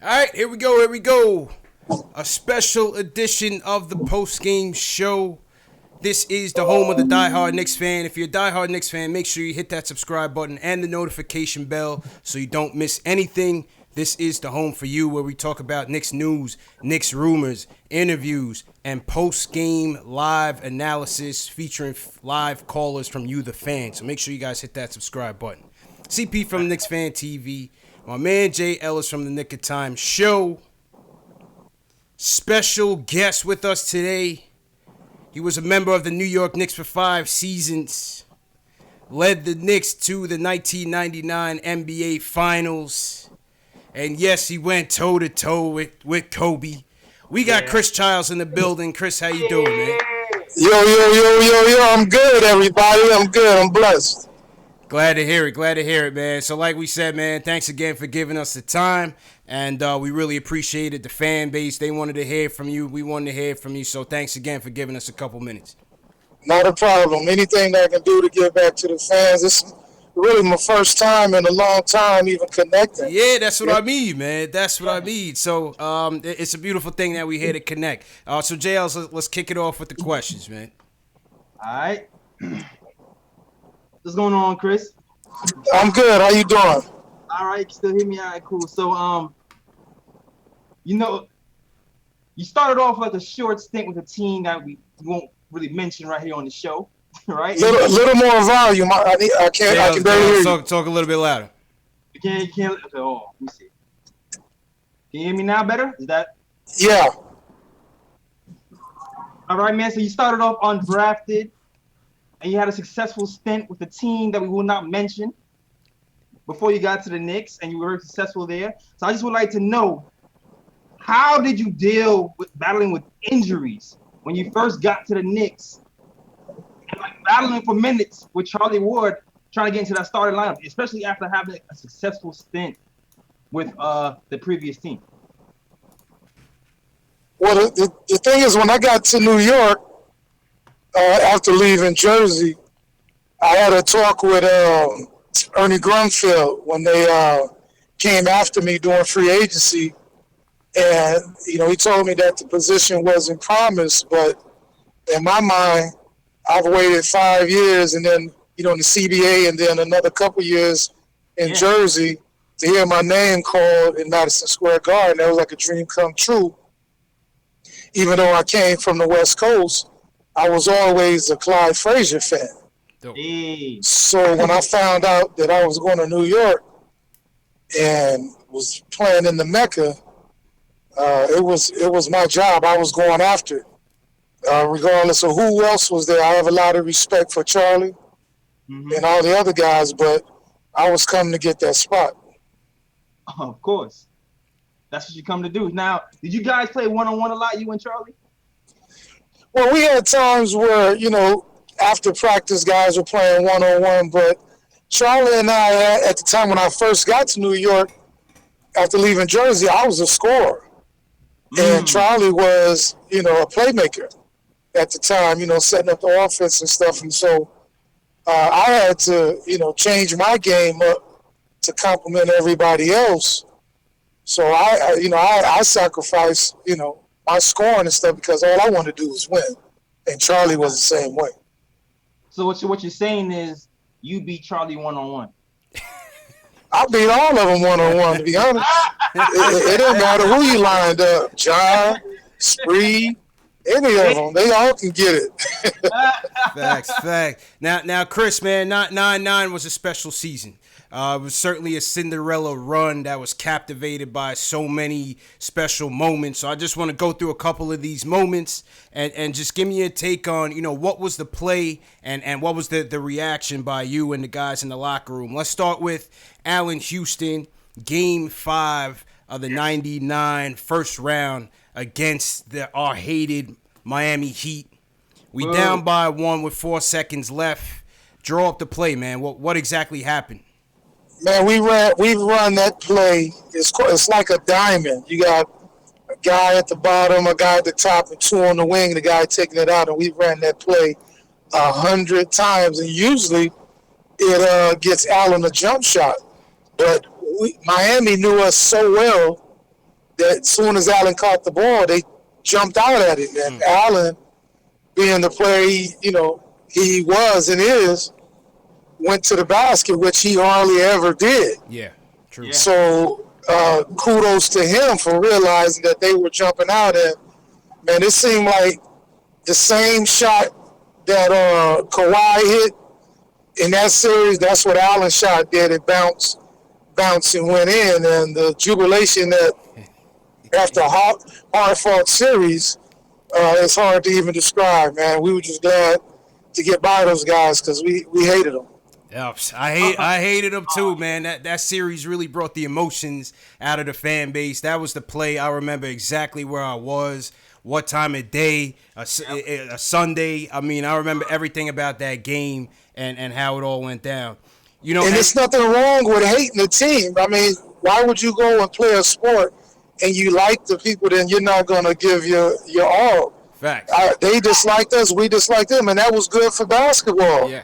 All right, here we go. Here we go. A special edition of the post-game show. This is the home of the diehard Knicks fan. If you're a diehard Knicks fan, make sure you hit that subscribe button and the notification bell so you don't miss anything. This is the home for you where we talk about Knicks news, Knicks rumors, interviews, and post-game live analysis featuring live callers from you, the fan. So make sure you guys hit that subscribe button. CP from KnicksFanTV. My man Jay Ellis from the Nick of Time Show. Special guest with us today. He was a member of the New York Knicks for 5 seasons. Led the Knicks to the 1999 NBA Finals. And yes, he went toe-to-toe with Kobe. We got Chris Childs in the building. Chris, how you doing, man? Yo. I'm good, everybody. I'm good. I'm blessed. Glad to hear it, man. So like we said, man, thanks again for giving us the time. And we really appreciated the fan base. They wanted to hear from you. We wanted to hear from you. So thanks again for giving us a couple minutes. Not a problem. Anything that I can do to give back to the fans. It's really my first time in a long time even connecting. Yeah, that's what I mean, man. That's what I mean. So it's a beautiful thing that we're here to connect. So JL, let's kick it off with the questions, man. All right. What's going on, Chris? I'm good. How you doing? All right, you can still hear me? All right, cool. So, you started off like a short stint with a team that we won't really mention right here on the show, right? Little more volume. I can barely hear you. Talk a little bit louder. You can't. Okay, let me see. Can you hear me now better? Is that? Yeah. All right, man. So you started off undrafted. And you had a successful stint with a team that we will not mention before you got to the Knicks, and you were very successful there. So I just would like to know, how did you deal with battling with injuries when you first got to the Knicks, and like battling for minutes with Charlie Ward trying to get into that starting lineup, especially after having a successful stint with the previous team? Well, the thing is, when I got to New York, after leaving Jersey, I had a talk with Ernie Grunfeld when they came after me during free agency. And, he told me that the position wasn't promised. But in my mind, I've waited 5 years and then, in the CBA and then another couple years in Jersey to hear my name called in Madison Square Garden. That was like a dream come true. Even though I came from the West Coast, I was always a Clyde Frazier fan. Hey. So when I found out that I was going to New York and was playing in the Mecca, it was my job. I was going after it. Regardless of who else was there, I have a lot of respect for Charlie and all the other guys, but I was coming to get that spot. Oh, of course. That's what you come to do. Now, did you guys play one-on-one a lot, you and Charlie? Well, we had times where, after practice, guys were playing one-on-one, but Charlie and I, at the time when I first got to New York, after leaving Jersey, I was a scorer. And Charlie was, a playmaker at the time, setting up the offense and stuff. And so I had to, change my game up to complement everybody else. So I sacrificed, my scoring and stuff because all I wanted to do was win. And Charlie was the same way. So what you're saying is you beat Charlie one-on-one. I beat all of them one-on-one, to be honest. It didn't matter who you lined up. John, Spree, any of them. They all can get it. Facts. Now, Chris, man, 9-9 was a special season. It was certainly a Cinderella run that was captivated by so many special moments. So I just want to go through a couple of these moments and just give me a take on, what was the play and what was the reaction by you and the guys in the locker room. Let's start with Allen Houston, Game 5 of the 99 first round against our hated Miami Heat. We down by 1 with 4 seconds left. Draw up the play, man. What exactly happened? Man, we run that play. It's like a diamond. You got a guy at the bottom, a guy at the top, and 2 on the wing, the guy taking it out, and we ran that play 100 times, and usually it gets Allen a jump shot. But Miami knew us so well that as soon as Allen caught the ball, they jumped out at it. And Allen, being the player he was and is, went to the basket, which he hardly ever did. Yeah, true. Yeah. So kudos to him for realizing that they were jumping out. And, man, it seemed like the same shot that Kawhi hit in that series, that's what Allen shot did. It bounced and went in. And the jubilation that after a hard-fought series, it's hard to even describe, man. We were just glad to get by those guys because we hated them. Yep, I hated them too, man. That series really brought the emotions out of the fan base. That was the play. I remember exactly where I was, what time of day, a Sunday. I mean, I remember everything about that game and how it all went down. You know, and there's nothing wrong with hating the team. I mean, why would you go and play a sport and you like the people, then you're not going to give your all? Facts. They disliked us, we disliked them, and that was good for basketball. Yeah.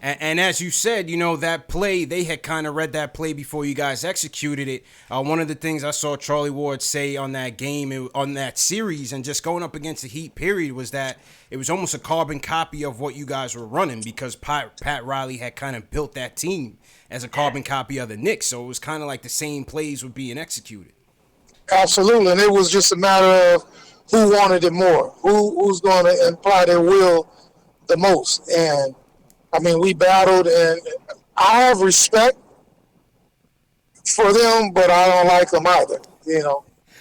And as you said, that play, they had kind of read that play before you guys executed it. One of the things I saw Charlie Ward say on that game, on that series, and just going up against the Heat, period, was that it was almost a carbon copy of what you guys were running because Pat Riley had kind of built that team as a carbon copy of the Knicks. So it was kind of like the same plays were being executed. Absolutely. And it was just a matter of who wanted it more, who's going to imply their will the most. And I mean, we battled, and I have respect for them, but I don't like them either.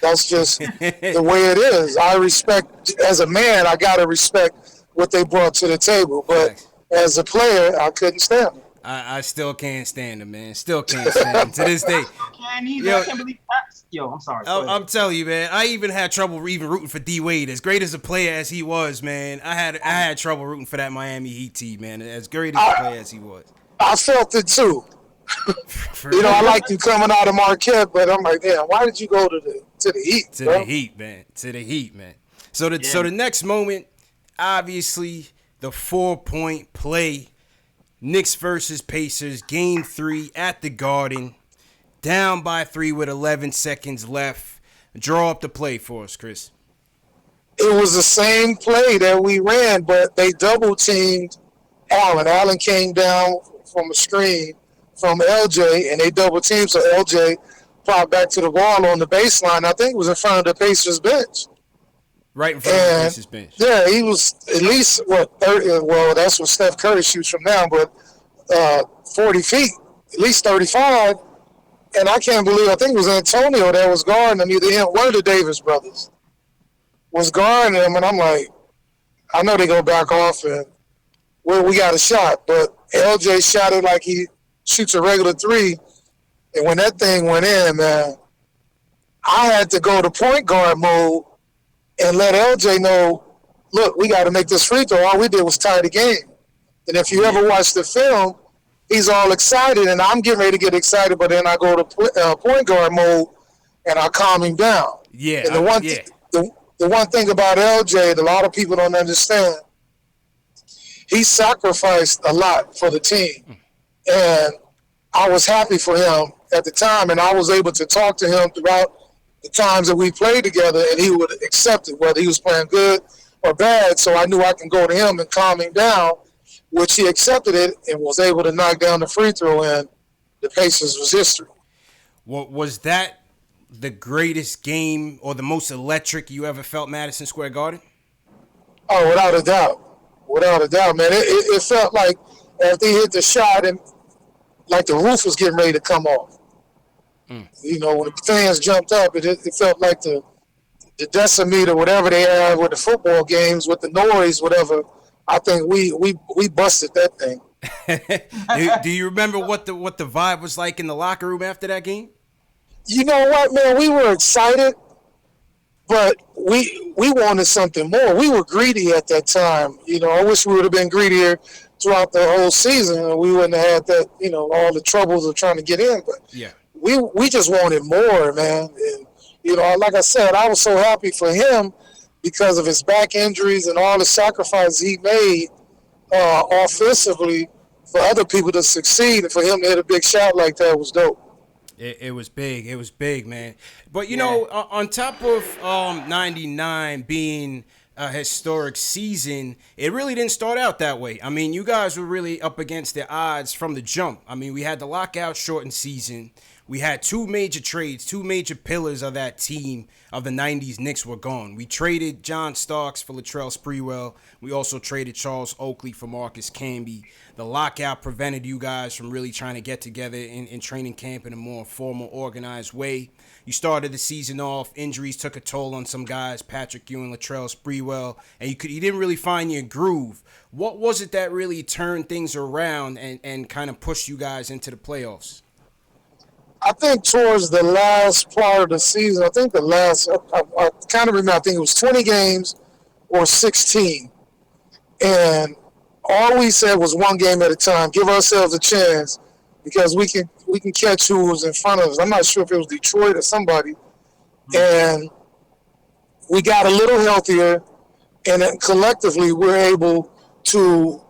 That's just the way it is. I respect, as a man, I got to respect what they brought to the table. But as a player, I couldn't stand them. I still can't stand them, man. Still can't stand them to this day. Can't either. I can't believe that. Yo, I'm sorry. I'm telling you, man. I even had trouble even rooting for D Wade. As great as a player as he was, man, I had trouble rooting for that Miami Heat team, man. As great as a player as he was. I felt it too. I liked you coming out of Marquette, but I'm like, damn, why did you go to the Heat? The Heat, man. To the Heat, man. So the next moment, obviously, the 4-point play. Knicks versus Pacers, Game 3 at the Garden. Down by 3 with 11 seconds left. Draw up the play for us, Chris. It was the same play that we ran, but they double-teamed Allen. Allen came down from a screen from LJ, and they double-teamed, so LJ popped back to the ball on the baseline. I think it was in front of the Pacers bench. Right in front of the Pacers bench. Yeah, he was at least, 30? Well, that's what Steph Curry shoots from now, but 40 feet, at least 35. And I can't believe, I think it was Antonio that was guarding him, either him, one of the Davis brothers was guarding him, and I'm like, I know they go back off, and we got a shot, but LJ shot it like he shoots a regular 3, and when that thing went in, man, I had to go to point guard mode and let LJ know, look, we got to make this free throw. All we did was tie the game. And if you ever watch the film, he's all excited, and I'm getting ready to get excited, but then I go to point guard mode, and I calm him down. Yeah. And the one thing about LJ that a lot of people don't understand, he sacrificed a lot for the team. And I was happy for him at the time, and I was able to talk to him throughout the times that we played together, and he would accept it, whether he was playing good or bad. So I knew I can go to him and calm him down, which he accepted it and was able to knock down the free throw, and the Pacers was history. Was that the greatest game or the most electric you ever felt Madison Square Garden? Oh, without a doubt. Without a doubt, man. It felt like after he hit the shot, and like the roof was getting ready to come off. When the fans jumped up, it felt like the decimeter, whatever they have with the football games, with the noise, whatever. I think we busted that thing. Do you remember what the vibe was like in the locker room after that game? You know what, man? We were excited, but we wanted something more. We were greedy at that time. I wish we would have been greedier throughout the whole season, and we wouldn't have had that, all the troubles of trying to get in. But yeah. We just wanted more, man. And, like I said, I was so happy for him because of his back injuries and all the sacrifices he made offensively for other people to succeed, and for him to hit a big shot like that was dope. It was big. It was big, man. But, you know, on top of 99 being a historic season, it really didn't start out that way. I mean, you guys were really up against the odds from the jump. I mean, we had the lockout shortened season. We had two major trades, two major pillars of that team of the 90s Knicks were gone. We traded John Starks for Latrell Sprewell. We also traded Charles Oakley for Marcus Camby. The lockout prevented you guys from really trying to get together in training camp in a more formal, organized way. You started the season off. Injuries took a toll on some guys, Patrick Ewing, Latrell Sprewell, and you didn't really find your groove. What was it that really turned things around and kind of pushed you guys into the playoffs? I think towards the last part of the season, I think I kind of remember, I think it was 20 games or 16. And all we said was one game at a time, give ourselves a chance because we can catch who was in front of us. I'm not sure if it was Detroit or somebody. And we got a little healthier, and then collectively we're able to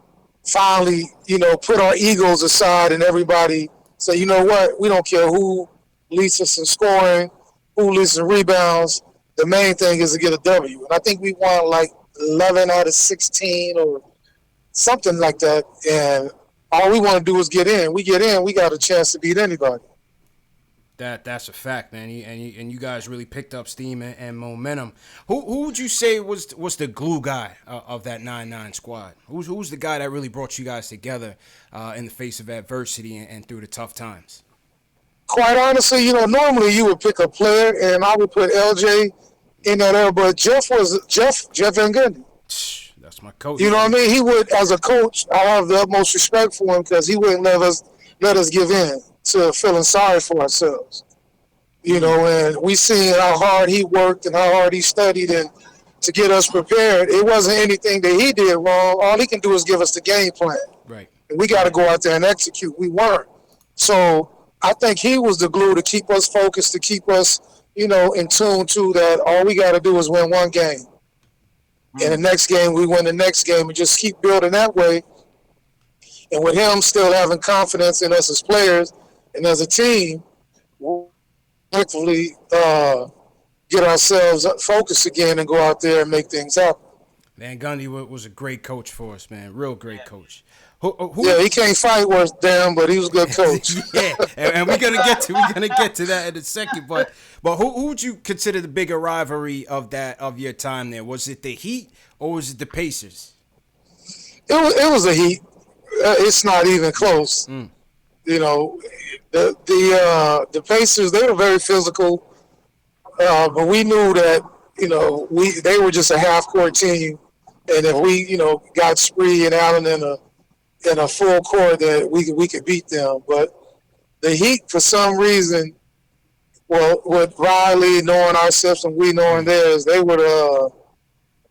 finally, put our egos aside and everybody say, you know what, we don't care who leads us in scoring, who leads in rebounds. The main thing is to get a W. And I think we won like 11 out of 16 or something like that. And all we want to do is get in. We get in, we got a chance to beat anybody. That's a fact, man. And you guys really picked up steam and momentum. Who would you say was the glue guy of that 9-9 squad? Who's the guy that really brought you guys together in the face of adversity and through the tough times? Quite honestly, normally you would pick a player, and I would put LJ in that era, but Jeff Van Gundy. That's my coach. You know what I mean? He would, as a coach, I have the utmost respect for him because he wouldn't let us give in to feeling sorry for ourselves. And we seen how hard he worked and how hard he studied and to get us prepared. It wasn't anything that he did wrong. All he can do is give us the game plan. Right. And we got to go out there and execute. We weren't. So I think he was the glue to keep us focused, to keep us, in tune to that all we got to do is win one game. And the next game, we win the next game and just keep building that way. And with him still having confidence in us as players and as a team, we'll hopefully get ourselves focused again and go out there and make things happen. Man, Gundy was a great coach for us, man. Real great coach. Yeah, he can't fight worth damn, but he was a good coach. Yeah, and we're gonna get to that in a second. But who would you consider the bigger rivalry of your time there? Was it the Heat or was it the Pacers? It was a Heat. It's not even close. The Pacers, they were very physical, but we knew that they were just a half court team, and if we got Spree and Allen in a full court, that we could beat them. But the Heat, for some reason, well, with Riley knowing our system, we knowing theirs, they were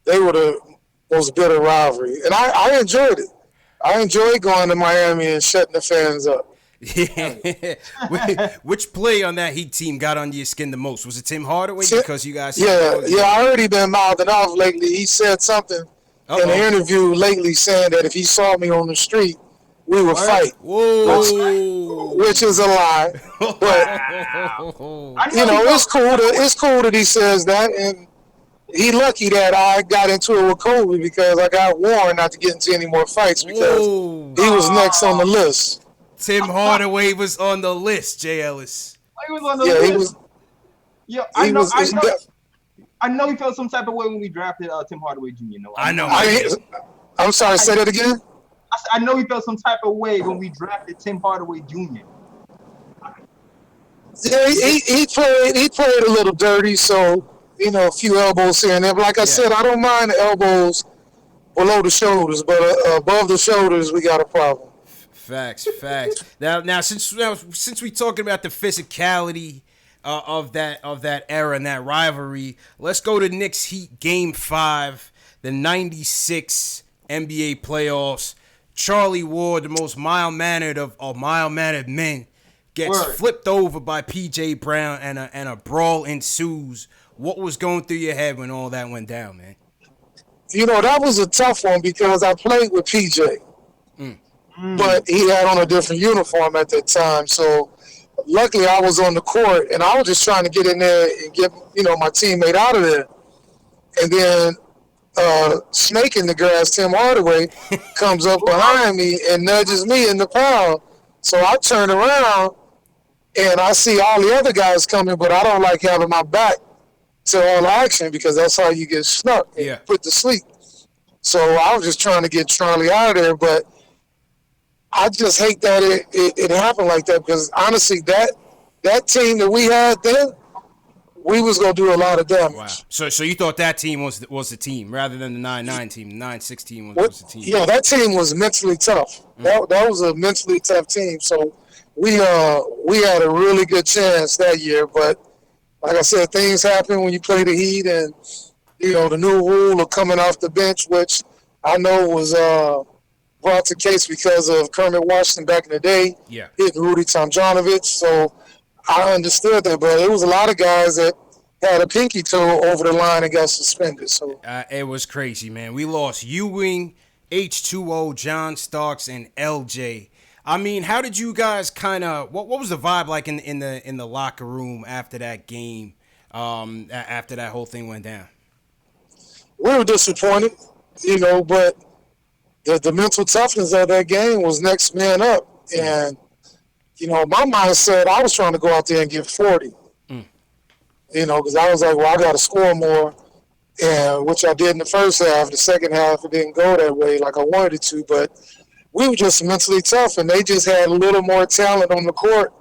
the most bitter rivalry, and I enjoyed it. I enjoyed going to Miami and shutting the fans up. Yeah. Which play on that Heat team got under your skin the most? Was it Tim Hardaway? Because you guys. I already been mouthing off lately. He said something in an interview lately saying that if he saw me on the street, we would fight. Whoa. Which is a lie. But it's cool that he says that, and he lucky that I got into it with Kobe because I got warned not to get into any more fights because he was next on the list. Tim Hardaway was on the list, Jay Ellis. He was on the list. I know he felt some type of way when we drafted Tim Hardaway Jr. I'm sorry, say that again? I know he felt some type of way when we drafted Tim Hardaway Jr. Yeah, he played a little dirty, so a few elbows here and there. But like I said, I don't mind the elbows below the shoulders, but above the shoulders, we got a problem. Facts. Now, since we talking about the physicality of that era and that rivalry, let's go to Knicks Heat Game 5, the '96 NBA playoffs. Charlie Ward, the most mild-mannered of mild-mannered men, gets flipped over by P.J. Brown and a brawl ensues. What was going through your head when all that went down, man? That was a tough one because I played with P.J. But he had on a different uniform at that time. So luckily I was on the court, and I was just trying to get in there and get my teammate out of there. And then Snake in the grass, Tim Hardaway, comes up behind me and nudges me in the foul. So I turn around and I see all the other guys coming, but I don't like having my back to all the action because that's how you get snuck and put to sleep. So I was just trying to get Charlie out of there, but I just hate that it happened like that because honestly, that team that we had then, we was gonna do a lot of damage. Wow. So you thought that team was the team rather than the 9-9 team. The 9-6 team was the team. Yeah, that team was mentally tough. That was a mentally tough team. So we had a really good chance that year, but like I said, things happen when you play the Heat, and the new rule of coming off the bench, which I know was brought to case because of Kermit Washington back in the day, hitting Rudy Tomjanovich. So I understood that, but it was a lot of guys that had a pinky toe over the line and got suspended. So it was crazy, man. We lost Ewing, H2O, John Starks, and LJ. I mean, how did you guys kind of? What was the vibe like in the locker room after that game? After that whole thing went down, we were disappointed, but the mental toughness of that game was next man up, and my mindset, I was trying to go out there and get 40. Because I was like, well, I got to score more, and which I did in the first half. The second half, it didn't go that way like I wanted it to, but we were just mentally tough, and they just had a little more talent on the court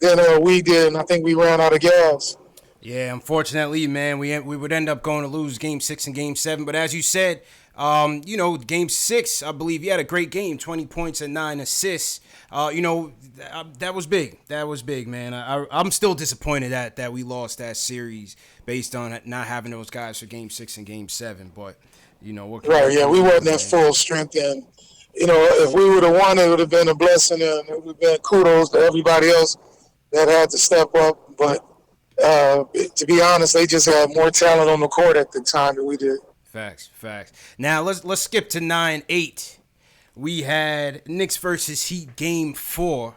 than we did, and I think we ran out of gas. Yeah, unfortunately, man, we would end up going to lose Game 6 and Game 7, but as you said, Game 6, I believe you had a great game, 20 points and 9 assists. That was big. That was big, man. I'm still disappointed that we lost that series based on not having those guys for Game 6 and Game 7. But right, yeah, we wasn't at full strength, and if we would have won, it would have been a blessing, and it would have been kudos to everybody else that had to step up. But to be honest, they just had more talent on the court at the time than we did. Facts. Now let's skip to 9-8. We had Knicks versus Heat Game 4.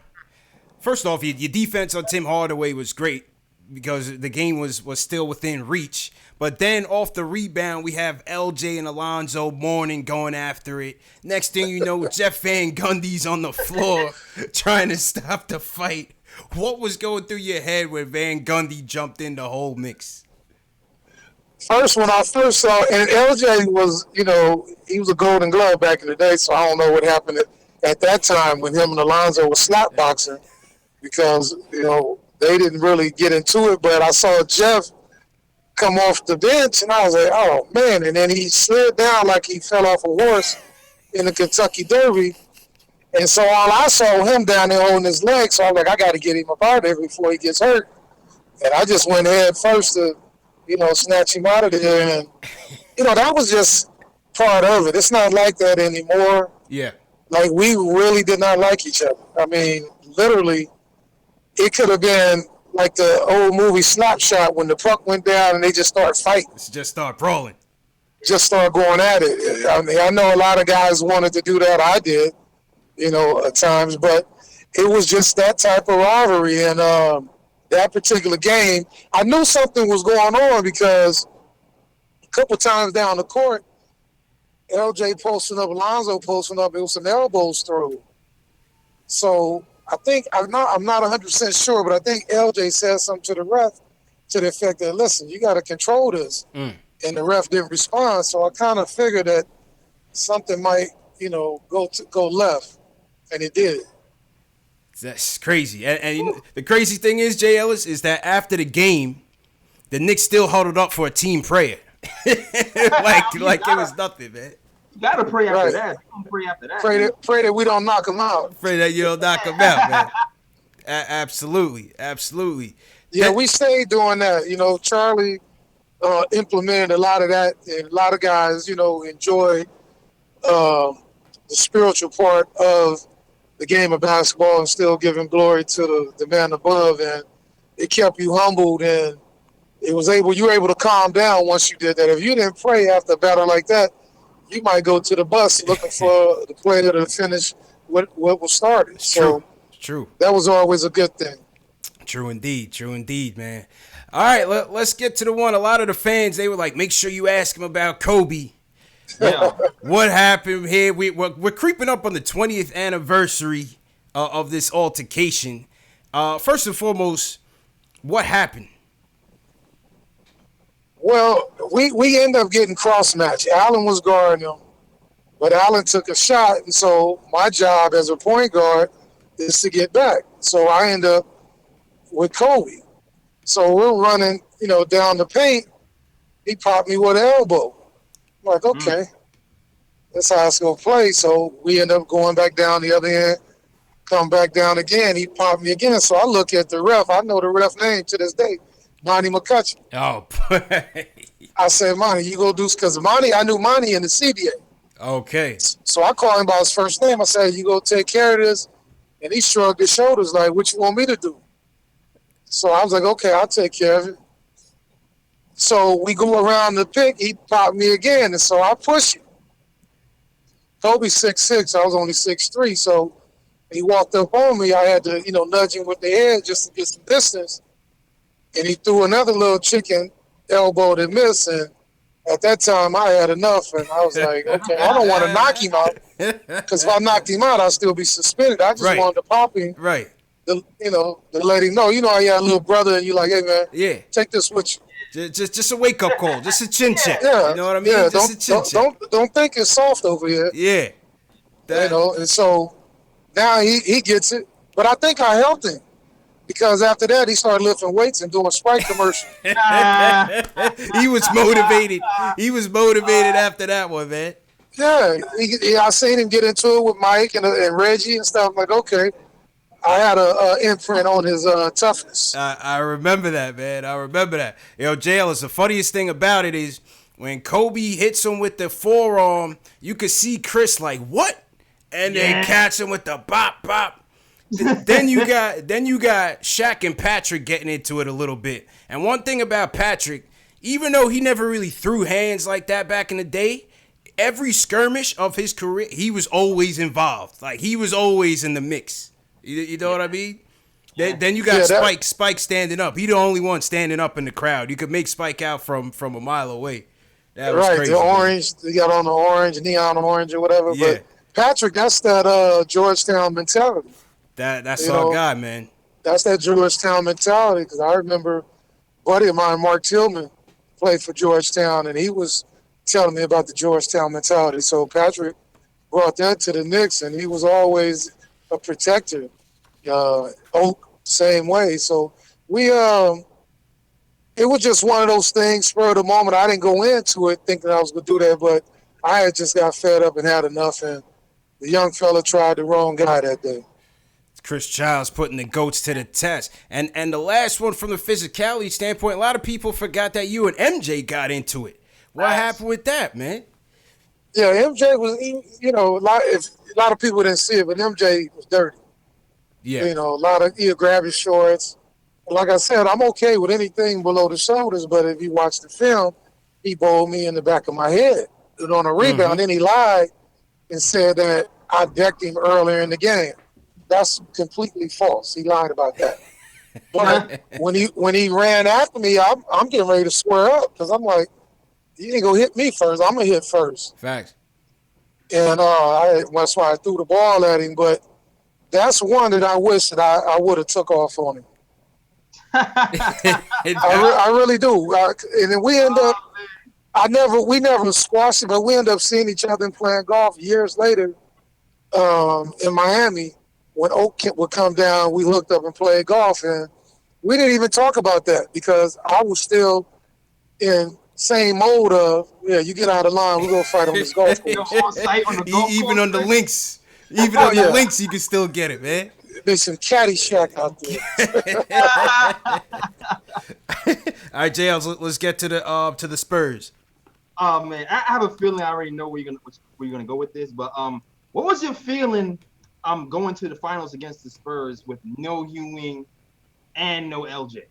First off, your defense on Tim Hardaway was great because the game was still within reach. But then off the rebound, we have LJ and Alonzo Mourning going after it. Next thing you know, Jeff Van Gundy's on the floor trying to stop the fight. What was going through your head when Van Gundy jumped in the whole mix? First, when I first saw, and LJ was, he was a Golden Glove back in the day, so I don't know what happened at that time when him and Alonzo were slap boxing because, they didn't really get into it. But I saw Jeff come off the bench, and I was like, oh, man. And then he slid down like he fell off a horse in the Kentucky Derby. And so all I saw him down there holding his leg, so I was like, I got to get him up out of there before he gets hurt. And I just went ahead first to snatch him out of there. And, that was just part of it. It's not like that anymore. Yeah. Like, we really did not like each other. I mean, literally, it could have been like the old movie Slapshot when the puck went down and they just start fighting. Just start brawling. Just start going at it. I mean, I know a lot of guys wanted to do that. I did, at times. But it was just that type of rivalry. And, that particular game, I knew something was going on because a couple times down the court, LJ posting up, Alonzo posting up, it was some elbows through. So I think, I'm not 100% sure, but I think LJ said something to the ref to the effect that, listen, you got to control this. And the ref didn't respond. So I kind of figured that something might, go left, and it did. That's crazy. And the crazy thing is, Jay Ellis, is that after the game, the Knicks still huddled up for a team prayer. like it was nothing, man. You gotta pray after that. You don't pray after that. Pray that we don't knock them out. Pray that you don't knock them out, man. Absolutely. Yeah, we stayed doing that. Charlie implemented a lot of that, and a lot of guys, enjoy the spiritual part of the game of basketball and still giving glory to the man above, and it kept you humbled, and you were able to calm down once you did that. If you didn't pray after a battle like that, you might go to the bus looking for the player to finish what was started. True. That was always a good thing. True indeed, man. All right, let's get to the one. A lot of the fans, they were like, make sure you ask him about Kobe. Yeah. What happened here? We're creeping up on the 20th anniversary of this altercation. First and foremost, what happened? Well, we end up getting cross match. Allen was guarding him, but Allen took a shot, and so my job as a point guard is to get back. So I end up with Kobe. So we're running, down the paint. He popped me with an elbow. I'm like, okay, that's how it's gonna play. So we end up going back down the other end, come back down again. He popped me again. So I look at the ref. I know the ref name to this day, Monty McCutcheon. Oh, I said, Monty, you go do, because I knew Monty in the CBA. okay. So I called him by his first name. I said, you go take care of this. And he shrugged his shoulders like, what you want me to do? So I was like, okay, I'll take care of it. So we go around the pick. He popped me again. And so I push him. Kobe's 6'6". I was only 6'3". So he walked up on me. I had to, nudge him with the head just to get some distance. And he threw another little chicken elbow that missed. And at that time, I had enough. And I was like, okay, I don't want to knock him out. Because if I knocked him out, I'd still be suspended. I just wanted to pop him. Right. To let him know. You know how you had a little brother and you're like, hey, man, yeah, take this with you. Just a wake-up call. Just a chin check. Yeah. You know what I mean? Yeah, just a chin check. Don't think it's soft over here. Yeah. And so now he gets it. But I think I helped him. Because after that, he started lifting weights and doing Sprite commercials. He was motivated. He was motivated after that one, man. Yeah, I seen him get into it with Mike and Reggie and stuff. I'm like, okay, I had a imprint on his toughness. I remember that, man. I remember that. JL, the funniest thing about it is when Kobe hits him with the forearm, you could see Chris like, what? And then catch him with the bop, bop. then you got Shaq and Patrick getting into it a little bit. And one thing about Patrick, even though he never really threw hands like that back in the day, every skirmish of his career, he was always involved. Like, he was always in the mix. You know what I mean? Yeah. Then you got Spike standing up. He the only one standing up in the crowd. You could make Spike out from a mile away. That was crazy. The orange, he got on the orange, neon orange or whatever. Yeah. But Patrick, that's that Georgetown mentality. That's our guy, man. That's that Georgetown mentality, because I remember a buddy of mine, Mark Tillman, played for Georgetown, and he was telling me about the Georgetown mentality. So Patrick brought that to the Knicks, and he was always a protector. Oak, same way. So we, it was just one of those things, spur of the moment. I didn't go into it thinking I was going to do that, but I had just got fed up and had enough, and the young fella tried the wrong guy that day. Chris Childs putting the GOATs to the test. And the last one, from the physicality standpoint, a lot of people forgot that you and MJ got into it. What happened with that, man? Yeah, MJ was, a lot of people didn't see it, but MJ was dirty. Yeah. He'll grab his shorts. Like I said, I'm okay with anything below the shoulders, but if you watch the film, he bowled me in the back of my head. And on a rebound, then he lied and said that I decked him earlier in the game. That's completely false. He lied about that. But when he ran after me, I'm getting ready to square up, because I'm like, you ain't gonna hit me first. I'm gonna hit first. Facts. And that's why I threw the ball at him. But that's one that I wish that I would have took off on him. I really do. And then we end up, we never squashed it, but we end up seeing each other and playing golf years later in Miami. When Oak would come down, we hooked up and played golf, and we didn't even talk about that because I was still in same mode of, you get out of line, we're going to fight on this golf course. Even on the links. Even on the links, you can still get it, man. There's some Caddyshack out there. All right, JL, let's get to the Spurs. Oh, man, I have a feeling I already know where you're gonna go with this, but what was your feeling going to the finals against the Spurs with no Ewing and no LJ?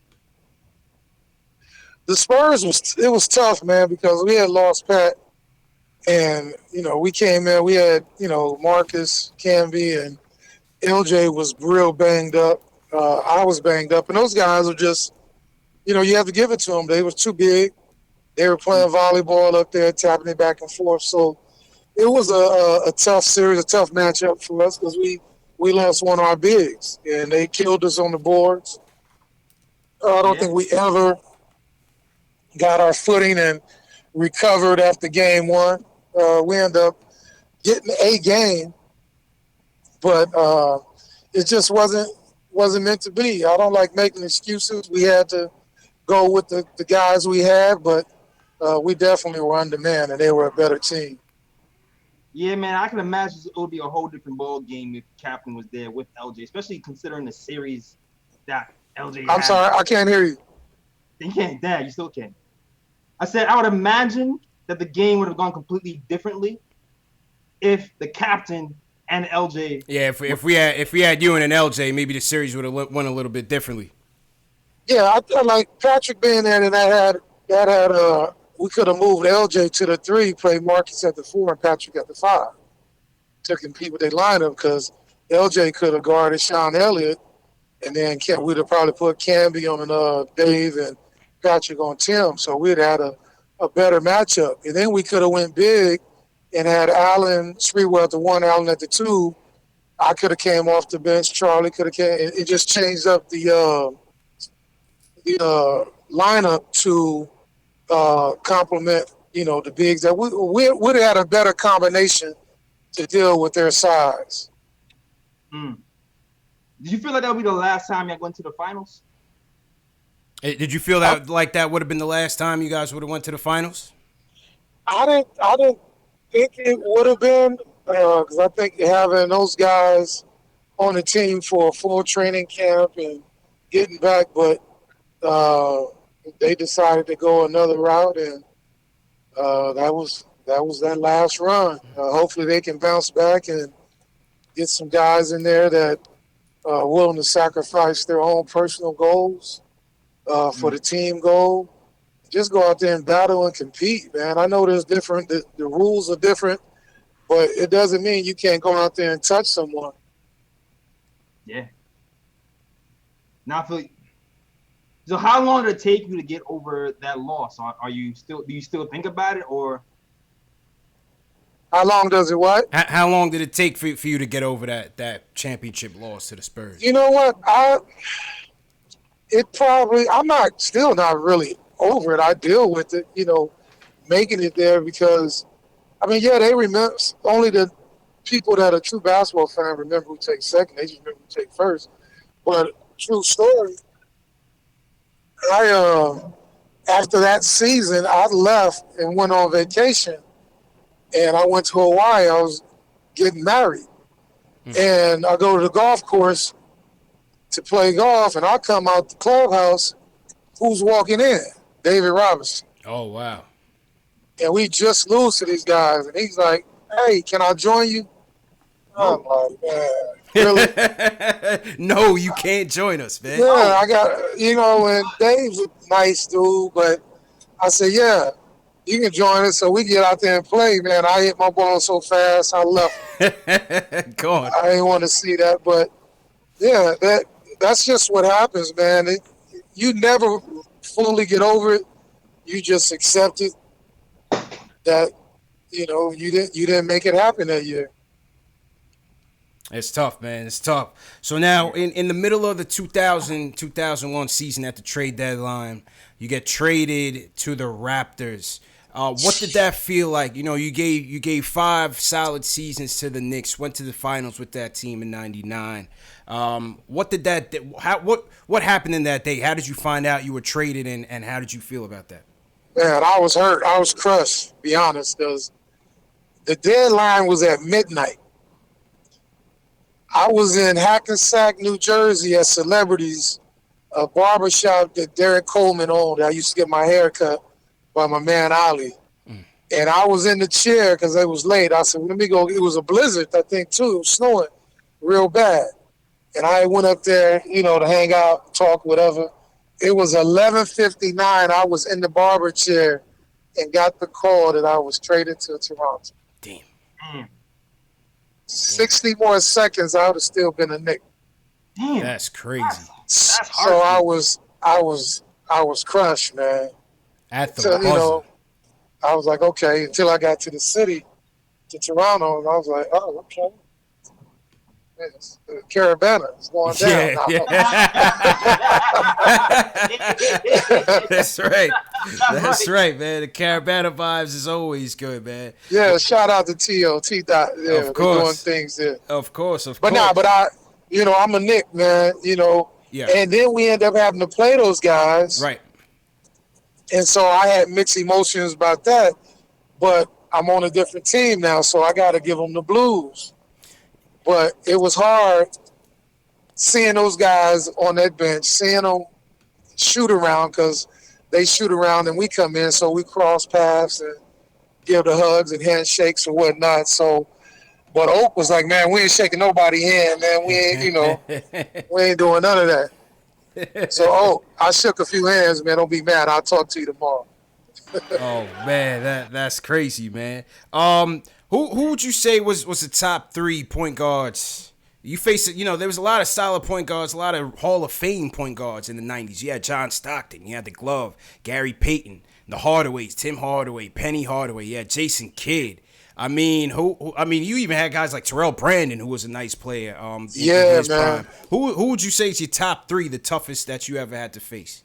The Spurs was tough, man, because we had lost Pat, and we came in. We had Marcus Camby, and LJ was real banged up. I was banged up, and those guys were just, you have to give it to them. They were too big. They were playing volleyball up there, tapping it back and forth. So it was a tough series, a tough matchup for us because we lost one of our bigs, and they killed us on the boards. I don't Yeah. think we ever got our footing and recovered after game one. We ended up getting a game, but it just wasn't meant to be. I don't like making excuses. We had to go with the guys we had, but we definitely were undermanned, and they were a better team. Yeah, man, I can imagine it would be a whole different ball game if Captain was there with LJ, especially considering the series that LJ I'm had. sorry, I can't hear you. You can't, Dad. You still can. I said I would imagine that the game would have gone completely differently if the Captain and LJ. Yeah, if we had you and an LJ, maybe the series would have went a little bit differently. Yeah, I like Patrick being there, and that had we could have moved LJ to the 3, played Marcus at the 4, and Patrick at the 5 to compete with their lineup because LJ could have guarded Sean Elliott, and then we'd have probably put Camby on Dave and Patrick on Tim, so we'd had a better matchup. And then we could have went big and had Allen Sprewell at the 1, Allen at the 2. I could have came off the bench. Charlie could have came. It just changed up the lineup to complement, the bigs that we would have had a better combination to deal with their size. Did you feel like that would be the last time you went to the finals? Did you feel that like that would have been the last time you guys would have went to the finals? I didn't think it would have been because I think having those guys on the team for a full training camp and getting back, but they decided to go another route, and that was that last run. Hopefully, they can bounce back and get some guys in there that are willing to sacrifice their own personal goals for the team goal. Just go out there and battle and compete, man. I know there's different. The rules are different, but it doesn't mean you can't go out there and touch someone. Yeah. Now I feel. So how long did it take you to get over that loss? Do you still think about it, or How long does it what? How long did it take for you to get over that championship loss to the Spurs? You know what? I'm still not really over it. I deal with it, making it there because, they remember, only the people that are true basketball fans remember who takes second. They just remember who takes first. But true story, after that season, I left and went on vacation, and I went to Hawaii. I was getting married, and I go to the golf course to play golf, and I come out the clubhouse. Who's walking in? David Robinson. Oh, wow. And we just lose to these guys, and he's like, "Hey, can I join you?" I'm like, man, really? No, you can't join us, man. Yeah, I got, and Dave's a nice dude, but I said, yeah, you can join us. So we get out there and play, man. I hit my ball so fast, I left. Go on. I didn't want to see that, but yeah, that's just what happens, man. You never fully get over it. You just accept it that, you didn't make it happen that year. It's tough, man. It's tough. So now, in the middle of the 2001 season at the trade deadline, you get traded to the Raptors. What did that feel like? You gave 5 solid seasons to the Knicks, went to the finals with that team in '99. What happened in that day? How did you find out you were traded, and how did you feel about that? Man, I was hurt. I was crushed, to be honest, because the deadline was at midnight. I was in Hackensack, New Jersey at Celebrities, a barbershop that Derek Coleman owned. I used to get my hair cut by my man Ali. And I was in the chair because it was late. I said, let me go. It was a blizzard, I think, too. It was snowing real bad. And I went up there, to hang out, talk, whatever. It was 11:59. I was in the barber chair and got the call that I was traded to Toronto. Damn. 60 more seconds, I would have still been a Knick. Damn. That's crazy. That's So heartbreaking. I was crushed, man. At the So, buzzer. I was like, okay, until I got to the city, to Toronto, and I was like, oh, okay. Caravana is going down Yeah, now. yeah. That's right. That's Right. right, man. The Caravana vibes is always good, man. Yeah, shout out to TOT. Dot. Yeah, Of they're doing course. things there. Of course, of But course. I'm a Knick, man, Yeah. and then we end up having to play those guys. Right. And so I had mixed emotions about that, but I'm on a different team now, so I got to give them the blues. But it was hard seeing those guys on that bench, seeing them shoot around because they shoot around and we come in, so we cross paths and give the hugs and handshakes and whatnot. So, but Oak was like, man, we ain't shaking nobody hand, man. We ain't, we ain't doing none of that. So, I shook a few hands, man. Don't be mad. I'll talk to you tomorrow. Oh man, that's crazy, man. Who would you say was the top 3 point guards? You faced it, there was a lot of solid point guards, a lot of Hall of Fame point guards in the 90s. You had John Stockton, you had the Glove, Gary Payton, the Hardaways, Tim Hardaway, Penny Hardaway, you had Jason Kidd. I mean, you even had guys like Terrell Brandon, who was a nice player. In his man. prime. Who would you say is your top 3, the toughest that you ever had to face?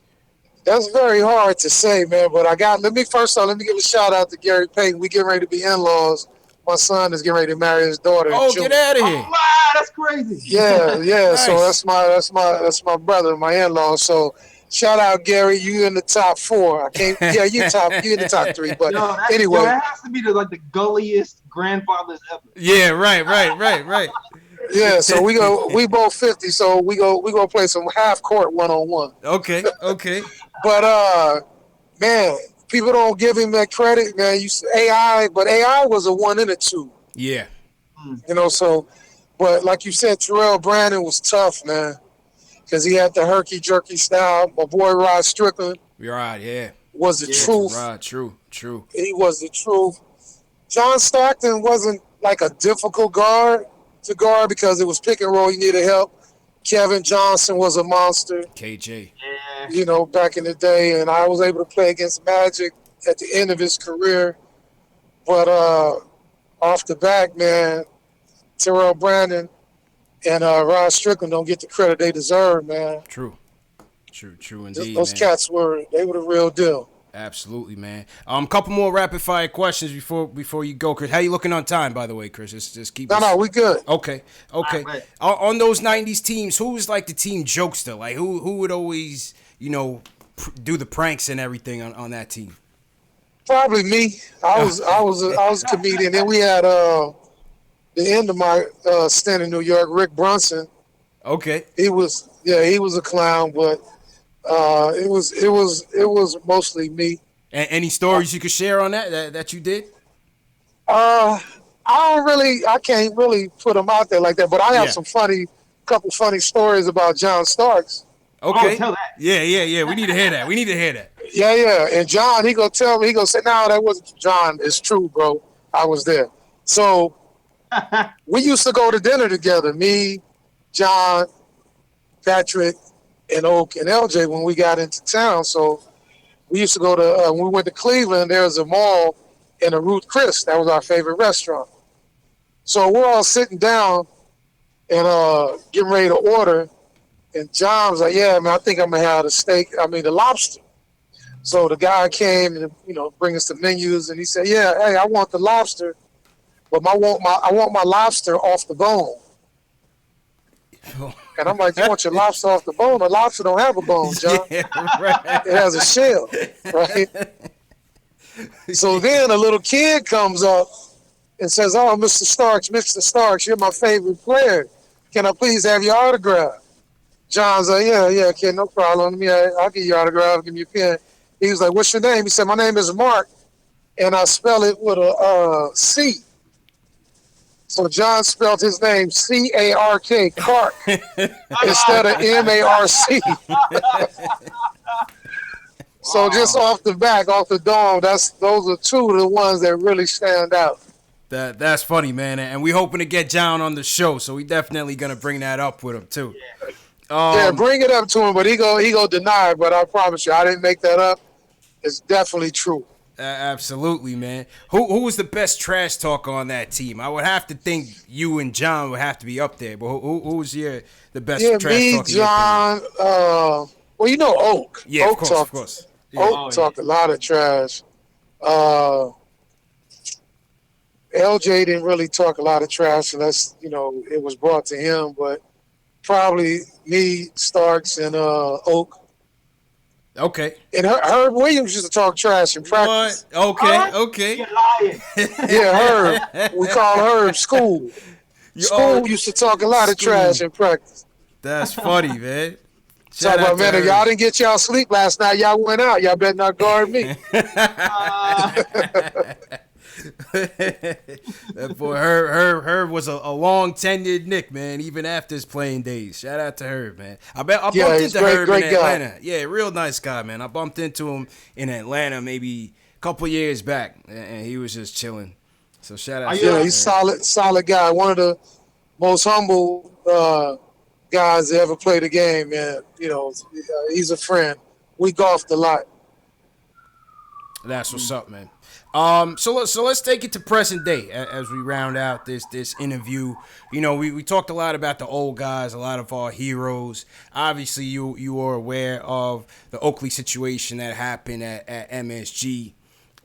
That's very hard to say, man. But let me give a shout out to Gary Payton. We getting ready to be in-laws. My son is getting ready to marry his daughter. Oh, get out of here! Oh, wow, that's crazy. Yeah. Nice. So that's my brother, my in-law. So shout out Gary. You in the top 4. I can't. Yeah, you in the top 3. But anyway, that has to be the gulliest grandfathers ever. Yeah, right. yeah. So we both 50. So we go play some half court 1-on-1. Okay. But man, people don't give him that credit, man. You AI, but AI was a 1 and a 2. Yeah. So, but like you said, Terrell Brandon was tough, man, because he had the herky-jerky style. My boy Rod Strickland Right, yeah. was the truth. Right, true. He was the truth. John Stockton wasn't like a difficult guard to guard because it was pick and roll. You needed help. Kevin Johnson was a monster. KJ. Yeah. Back in the day, and I was able to play against Magic at the end of his career. But off the back, man, Terrell Brandon and Rod Strickland don't get the credit they deserve, man. True indeed. Those man. cats were the real deal. Absolutely, man. Couple more rapid fire questions before you go, Chris. How you looking on time, by the way, Chris? Just keep. No, we good. Okay. Right. On those '90s teams, who was like the team jokester? Like who would always do the pranks and everything on that team? Probably me. I was a comedian. Then we had the end of my stint in New York, Rick Brunson. Okay. He was a clown, but it was mostly me. Any stories you could share on that you did? I can't really put them out there like that, but I have couple funny stories about John Starks. Okay. Oh, tell that. Yeah. We need to hear that. Yeah. And John, he gonna tell me, he gonna say, no, that wasn't John. It's true, bro. I was there. So we used to go to dinner together, me, John, Patrick, and Oak and LJ when we got into town. So we used to go to, when we went to Cleveland, there was a mall and a Ruth Chris. That was our favorite restaurant. So we're all sitting down and getting ready to order. And John was like, yeah, man, I think I'm going to have the lobster. So the guy came and, bring us the menus. And he said, yeah, hey, I want the lobster, but I want my lobster off the bone. And I'm like, you want your lobster off the bone? The lobster don't have a bone, John. Yeah, right. It has a shell, right? So then a little kid comes up and says, oh, Mr. Starks, you're my favorite player. Can I please have your autograph? John's like, yeah, kid, no problem. I'll give you your autograph, give me your pen. He was like, what's your name? He said, my name is Mark, and I spell it with a C. So John spelled his name C-A-R-K, Clark, instead of M-A-R-C. So just off the dome, those are two of the ones that really stand out. That's funny, man, and we hoping to get John on the show, so we definitely gonna bring that up with him too. Yeah, bring it up to him, but he go deny it. But I promise you, I didn't make that up. It's definitely true. Absolutely, man. Who was the best trash talker on that team? I would have to think you and John would have to be up there. But who was the best Yeah, trash me, talker? In your opinion? John. Well, you know Oak. Yeah, Oak of course. Yeah. Oak talked a lot of trash. Uh, LJ didn't really talk a lot of trash unless it was brought to him. But probably me, Starks, and Oak. Okay. And Herb Williams used to talk trash in practice. What? Okay. You're lying. Yeah, Herb. We call Herb School. School used to talk a lot of trash in practice. That's funny, man. Talk about, man, if y'all didn't get y'all sleep last night, y'all went out. Y'all better not guard me. That boy Herb was a long tenured Knick, man, even after his playing days. Shout out to Herb, man. I bumped into Herb in Atlanta. Guy. Yeah, real nice guy, man. I bumped into him in Atlanta maybe a couple years back, and he was just chilling. So shout out. Yeah, he's solid guy. One of the most humble guys that ever played the game, man. He's a friend. We golfed a lot. That's what's up, man. So let's take it to present day as we round out this interview. We talked a lot about the old guys, a lot of our heroes. Obviously, you are aware of the Oakley situation that happened at MSG.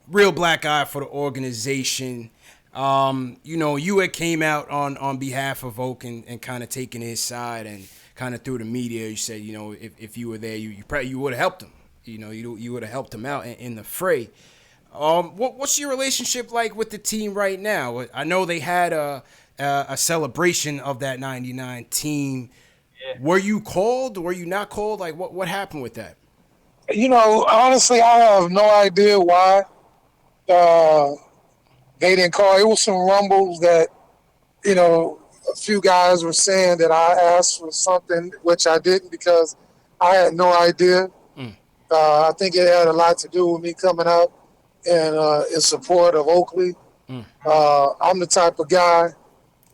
Real black eye for the organization. You had came out on behalf of Oak and kind of taking his side and kind of through the media. You said, if you were there, you probably would have helped him. You would have helped him out in the fray. What's your relationship like with the team right now? I know they had a celebration of that '99 team. Yeah. Were you called? Were you not called? Like what happened with that? Honestly, I have no idea why they didn't call. It was some rumbles that a few guys were saying that I asked for something, which I didn't because I had no idea. I think it had a lot to do with me coming out in support of Oakley. I'm the type of guy,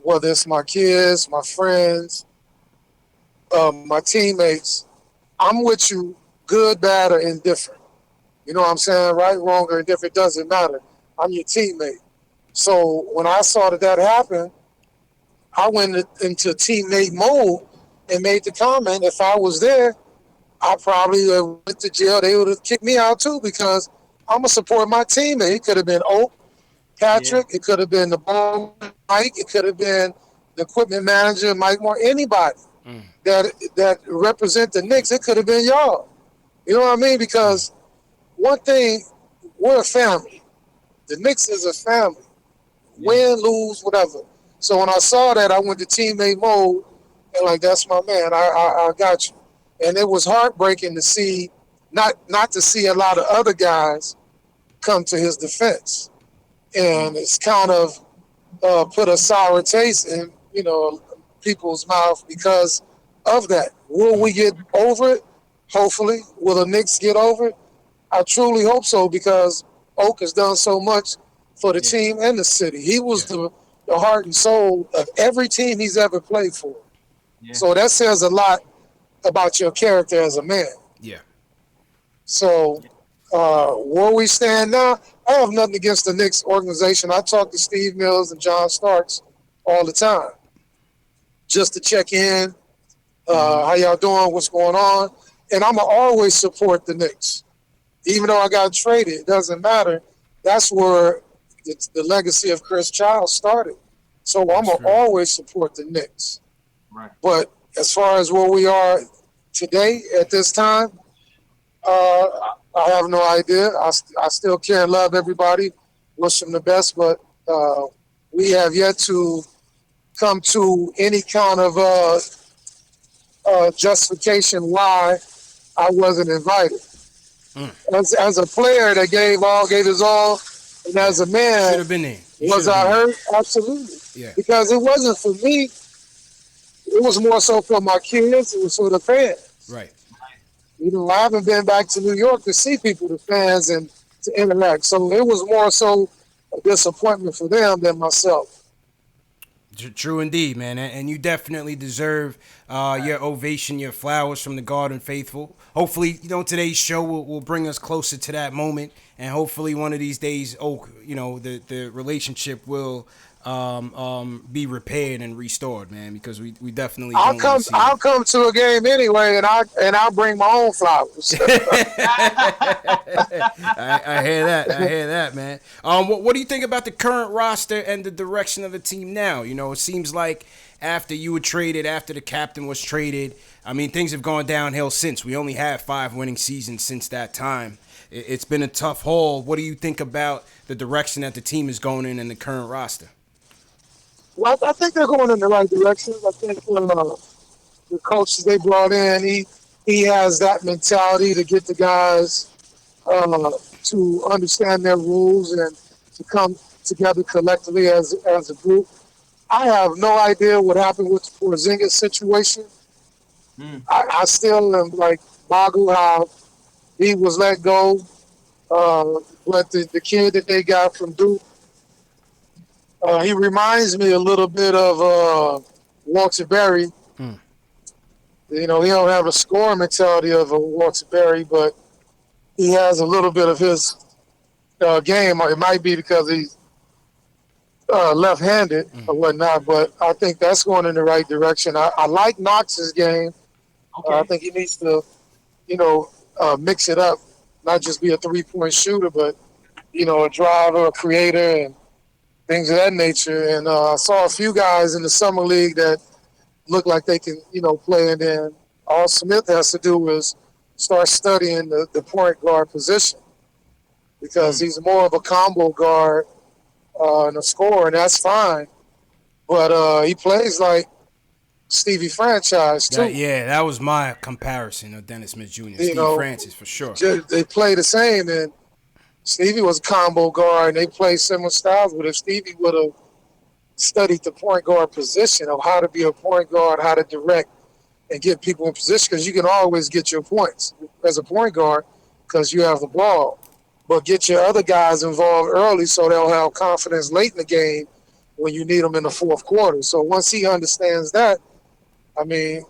whether it's my kids, my friends, my teammates, I'm with you, good, bad, or indifferent. You know what I'm saying? Right, wrong, or indifferent, doesn't matter. I'm your teammate. So when I saw that happen, I went into teammate mode and made the comment, if I was there, I probably went to jail. They would have kicked me out too because I'm going to support my teammate. It could have been Oak, Patrick. Yeah. It could have been the ball, Mike. It could have been the equipment manager, Mike Moore. Anybody that represent the Knicks, it could have been y'all. You know what I mean? Because one thing, we're a family. The Knicks is a family. Win, lose, whatever. So when I saw that, I went to teammate mode and like, that's my man. I got you. And it was heartbreaking to see, not to see a lot of other guys come to his defense. And it's kind of put a sour taste in, people's mouth because of that. Will we get over it? Hopefully. Will the Knicks get over it? I truly hope so because Oak has done so much for the team and the city. He was the heart and soul of every team he's ever played for. Yeah. So that says a lot about your character as a man. Yeah. So where we stand now, I have nothing against the Knicks organization. I talk to Steve Mills and John Starks all the time just to check in, how y'all doing, what's going on. And I'm going to always support the Knicks. Even though I got traded, it doesn't matter. That's where the legacy of Chris Childs started. So I'm going to always support the Knicks. Right. But as far as where we are today at this time, I have no idea. I still care and love everybody, wish them the best, but we have yet to come to any kind of justification why I wasn't invited. As a player that gave his all, and as a man, should have been there. Was I hurt? Absolutely. Yeah. Because it wasn't for me. It was more so for my kids. It was for the fans. Right. I haven't been back to New York to see people, the fans, and to interact. So it was more so a disappointment for them than myself. True indeed, man, and you definitely deserve your ovation, your flowers from the Garden faithful. Hopefully, today's show will bring us closer to that moment, and hopefully, one of these days, the relationship will be repaired and restored, man, because we definitely don't want to see I'll come to a game anyway, and I'll bring my own flowers. I hear that, man. What do you think about the current roster and the direction of the team now? It seems like after you were traded, after the captain was traded, I mean, things have gone downhill since. We only have 5 winning seasons since that time. It's been a tough haul. What do you think about the direction that the team is going in the current roster? Well, I think they're going in the right direction. I think the coaches they brought in, he has that mentality to get the guys to understand their rules and to come together collectively as a group. I have no idea what happened with the Porzingis situation. I still am like boggled how he was let go. But the kid that they got from Duke, he reminds me a little bit of Walter Berry. He don't have a scoring mentality of a Walter Berry, but he has a little bit of his game. It might be because he's left-handed or whatnot, but I think that's going in the right direction. I like Knox's game. Okay. I think he needs to, mix it up, not just be a three-point shooter, but, a driver, a creator, and things of that nature. And I saw a few guys in the summer league that look like they can, play. And then all Smith has to do is start studying the point guard position because he's more of a combo guard and a scorer, and that's fine. But he plays like Stevie Franchise, too. That was my comparison of Dennis Smith Jr. Steve Francis, for sure. They play the same, and Stevie was a combo guard, and they play similar styles. But if Stevie would have studied the point guard position of how to be a point guard, how to direct and get people in position, because you can always get your points as a point guard because you have the ball. But get your other guys involved early so they'll have confidence late in the game when you need them in the fourth quarter. So once he understands that, I mean,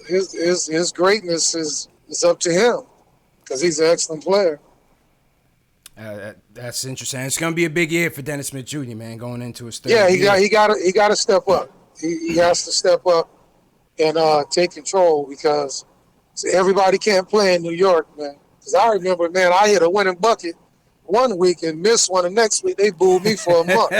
his greatness is up to him because he's an excellent player. That's interesting. It's going to be a big year for Dennis Smith Jr., man, going into his third year. He got to step up. He has to step up and take control because everybody can't play in New York, man. Because I remember, man, I hit a winning bucket one week and missed one the next week. They booed me for a month.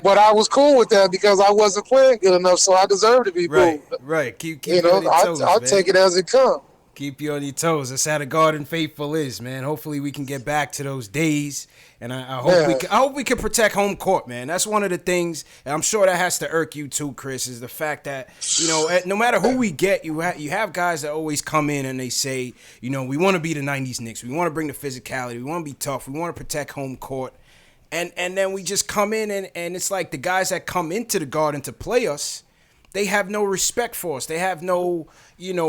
But I was cool with that because I wasn't playing good enough, so I deserved to be booed. Right. Keep you on your toes, I'll take it as it comes. Keep you on your toes. That's how the Garden faithful is, man. Hopefully we can get back to those days, and I hope we can protect home court, man. That's one of the things, and I'm sure that has to irk you too, Chris, is the fact that no matter who we get, you have guys that always come in and they say, we want to be the '90s Knicks, we want to bring the physicality, we want to be tough, we want to protect home court, and then we just come in and it's like the guys that come into the Garden to play us, they have no respect for us. They have no,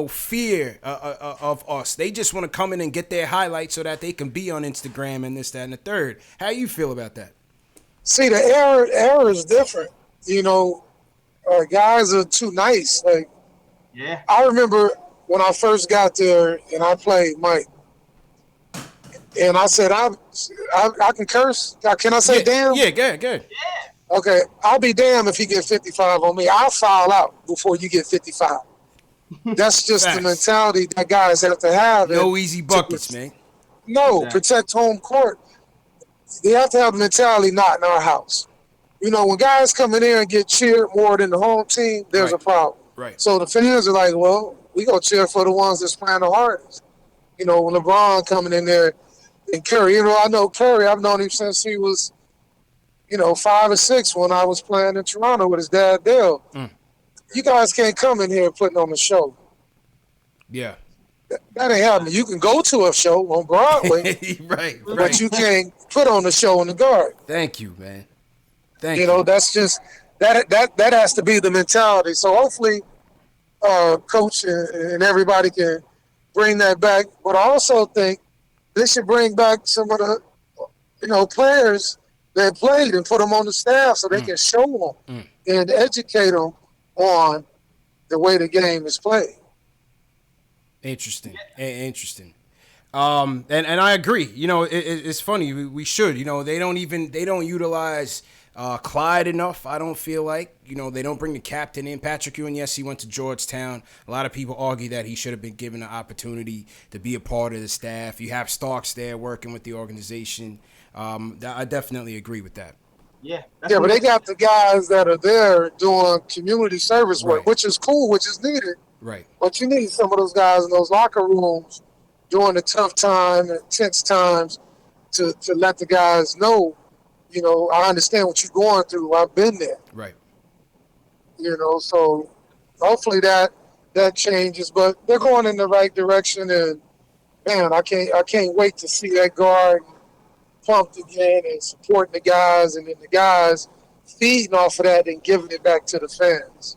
fear of us. They just want to come in and get their highlights so that they can be on Instagram and this, that, and the third. How you feel about that? See, the era is different. Guys are too nice. Like, yeah. I remember when I first got there and I played Mike, and I said, I can curse. Can I say damn? Yeah, good. Yeah. Okay, I'll be damned if he get 55 on me. I'll foul out before you get 55. That's just the mentality that guys have to have. No easy buckets, man. No, protect home court. They have to have the mentality not in our house. When guys come in here and get cheered more than the home team, there's a problem. Right. So the fans are like, well, we go cheer for the ones that's playing the hardest. When LeBron coming in there and Curry, I know Curry, I've known him since he was 5 or 6 when I was playing in Toronto with his dad, Dale. You guys can't come in here putting on a show. Yeah. That ain't happening. You can go to a show on Broadway. right. But you can't put on a show in the Garden. Thank you, man. Thank you. That's just, that has to be the mentality. So hopefully Coach and everybody can bring that back. But I also think they should bring back some of the, players that played and put them on the staff so they can show them and educate them on the way the game is played. Interesting. Interesting. And I agree. You know, it's funny. We should. You know, they don't utilize Clyde enough. I don't feel like. You know, they don't bring the captain in. Patrick Ewing, yes, he went to Georgetown. A lot of people argue that he should have been given the opportunity to be a part of the staff. You have Starks there working with the organization. I definitely agree with that. Yeah. Yeah, but they got the guys that are there doing community service work, which is cool, which is needed. Right. But you need some of those guys in those locker rooms during the tough time and tense times to let the guys know, you know, I understand what you're going through. I've been there. Right. You know, so hopefully that changes. But they're going in the right direction, and man, I can't wait to see that guard pumped again and supporting the guys, and then the guys feeding off of that and giving it back to the fans.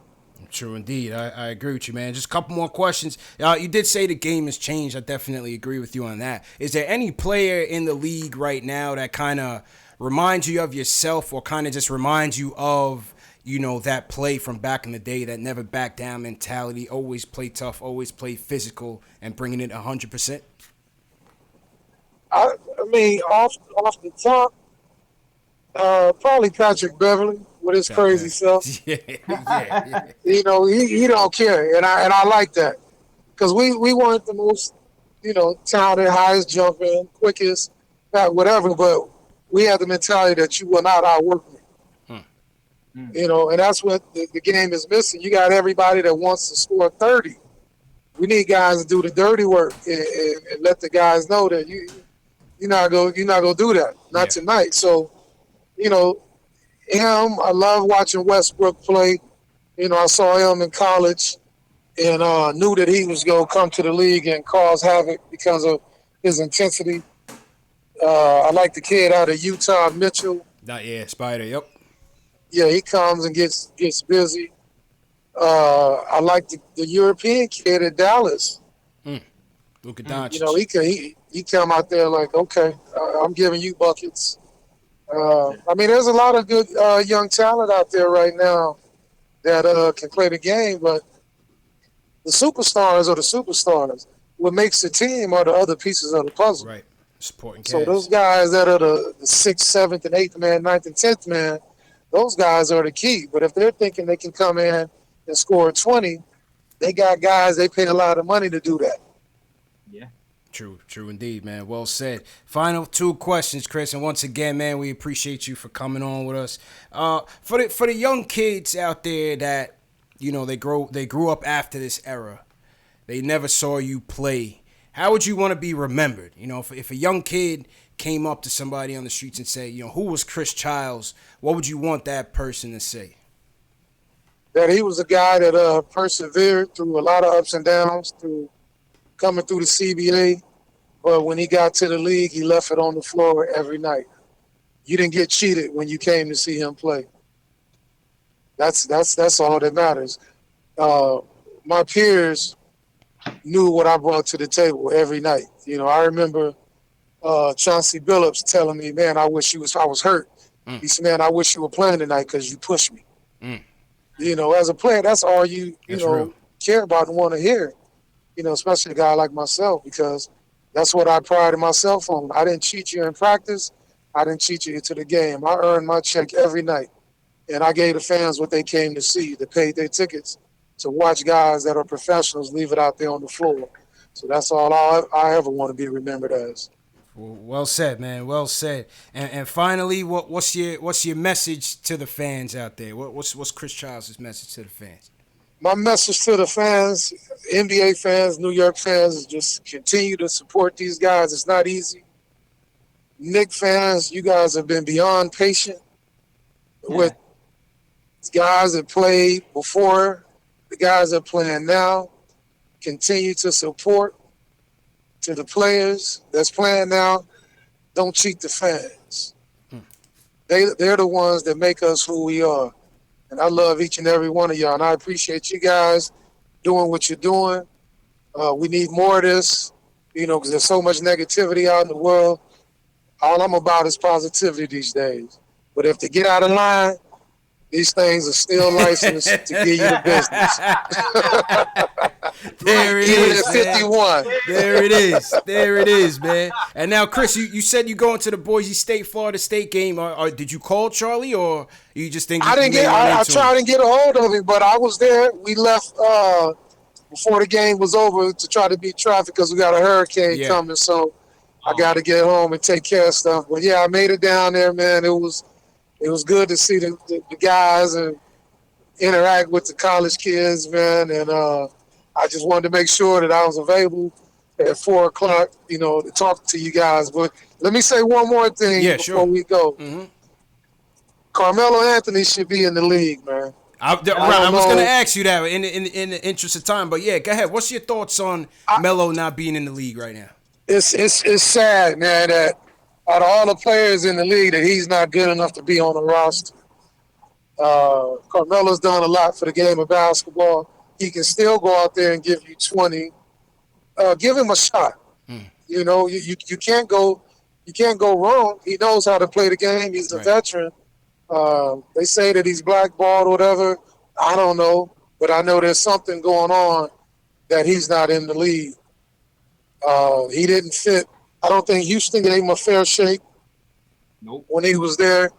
True indeed. I agree with you, man. Just a couple more questions. You did say the game has changed. I definitely agree with you on that. Is there any player in the league right now that kind of reminds you of yourself, or kind of just reminds you of, you know, that play from back in the day, that never back down mentality, always play tough, always play physical, and bringing it 100%? I mean, off the top, probably Patrick Beverly with his crazy self. Yeah. You know, he don't care, and I like that, because we weren't the most, you know, talented, highest jumping, quickest, whatever, but we had the mentality that you will not outwork me. You know, and that's what the game is missing. You got everybody that wants to score 30. We need guys to do the dirty work and let the guys know that you're not gonna do that. Not tonight. So, you know, I love watching Westbrook play. You know, I saw him in college and knew that he was gonna come to the league and cause havoc because of his intensity. I like the kid out of Utah, Mitchell. Spider. Yep. Yeah, he comes and gets busy. I like the European kid at Dallas. Luka Doncic. You know, he come out there like, okay, I'm giving you buckets. I mean, there's a lot of good young talent out there right now that can play the game, but the superstars are the superstars. What makes the team are the other pieces of the puzzle. Right. Supporting So those guys that are the 6th, 7th, and 8th man, 9th, and 10th man, those guys are the key. But if they're thinking they can come in and score 20, they got guys, they pay a lot of money to do that. Yeah. True indeed, man. Well said. Final 2 questions, Chris. And once again, man, we appreciate you for coming on with us. For the young kids out there that, you know, they grew up after this era, they never saw you play. How would you want to be remembered? You know, if a young kid came up to somebody on the streets and said, you know, who was Chris Childs, what would you want that person to say? That he was a guy that persevered through a lot of ups and downs, through coming through the CBA. But when he got to the league, he left it on the floor every night. You didn't get cheated when you came to see him play. That's all that matters. My peers knew what I brought to the table every night. You know, I remember Chauncey Billups telling me, man, I was hurt. He said, man, I wish you were playing tonight because you pushed me. You know, as a player, that's all you care about and want to hear. You know, especially a guy like myself, because that's what I prided myself on. I didn't cheat you in practice. I didn't cheat you into the game. I earned my check every night. And I gave the fans what they came to see. They paid their tickets to watch guys that are professionals leave it out there on the floor. So that's all I ever want to be remembered as. Well said, man. Well said. And finally, what's your message to the fans out there? What's Chris Childs' message to the fans? My message to the fans, NBA fans, New York fans, is just continue to support these guys. It's not easy. Knicks fans, you guys have been beyond patient with guys that played before, the guys that are playing now. Continue to support. To the players that's playing now, don't cheat the fans. They're the ones that make us who we are. And I love each and every one of y'all, and I appreciate you guys doing what you're doing. We need more of this, you know, because there's so much negativity out in the world. All I'm about is positivity these days. But if they get out of line, these things are still licensed to give you the business. There it Even is, at man. 51. There it is. There it is, man. And now, Chris, you said you going to the Boise State, Florida State game. Or did you call Charlie, or you just think I didn't get. I tried to get a hold of him, but I was there. We left before the game was over to try to beat traffic because we got a hurricane coming. So I got to get home and take care of stuff. But yeah, I made it down there, man. It was good to see the guys and interact with the college kids, man. And I just wanted to make sure that I was available at 4 o'clock, to talk to you guys. But let me say one more thing before we go. Mm-hmm. Carmelo Anthony should be in the league, man. I was going to ask you that in the interest of time, but yeah, go ahead. What's your thoughts on Melo not being in the league right now? It's sad, man, that out of all the players in the league, that he's not good enough to be on the roster. Carmelo's done a lot for the game of basketball. He can still go out there and give you 20. Give him a shot. You can't go wrong. He knows how to play the game. He's a veteran. They say that he's blackballed or whatever. I don't know, but I know there's something going on that he's not in the league. He didn't fit. I don't think Houston gave him a fair shake when he was there,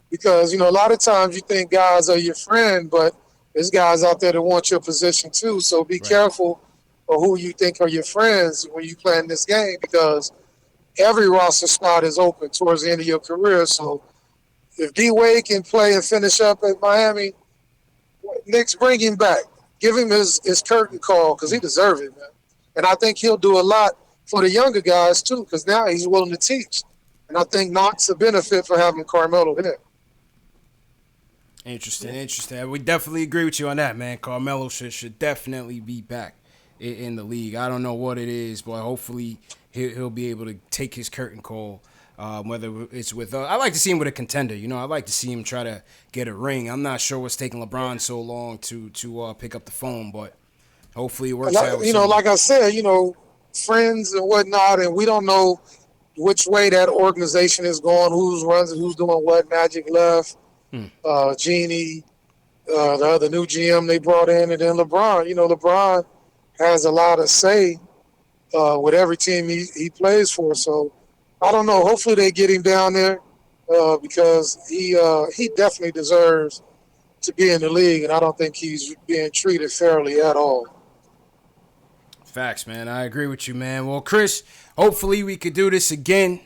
because, a lot of times you think guys are your friend, but there's guys out there that want your position too. So be careful of who you think are your friends when you play in this game, because every roster spot is open towards the end of your career. So if D-Wade can play and finish up at Miami, Knicks, bring him back. Give him his curtain call, because he deserves it, man. And I think he'll do a lot for the younger guys, too, because now he's willing to teach. And I think Knox a benefit for having Carmelo there. Interesting. We definitely agree with you on that, man. Carmelo should definitely be back in the league. I don't know what it is, but hopefully he'll be able to take his curtain call. Whether it's with I like to see him with a contender. I like to see him try to get a ring. I'm not sure what's taking LeBron so long to pick up the phone, but hopefully it works out. Like I said, friends and whatnot, and we don't know which way that organization is going, who's runs it, who's doing what. Magic left, Genie, the other new GM they brought in, and then LeBron. LeBron has a lot of say with every team he plays for. So I don't know. Hopefully they get him down there because he definitely deserves to be in the league, and I don't think he's being treated fairly at all. Facts, man. I agree with you, man. Well, Chris, hopefully we could do this again.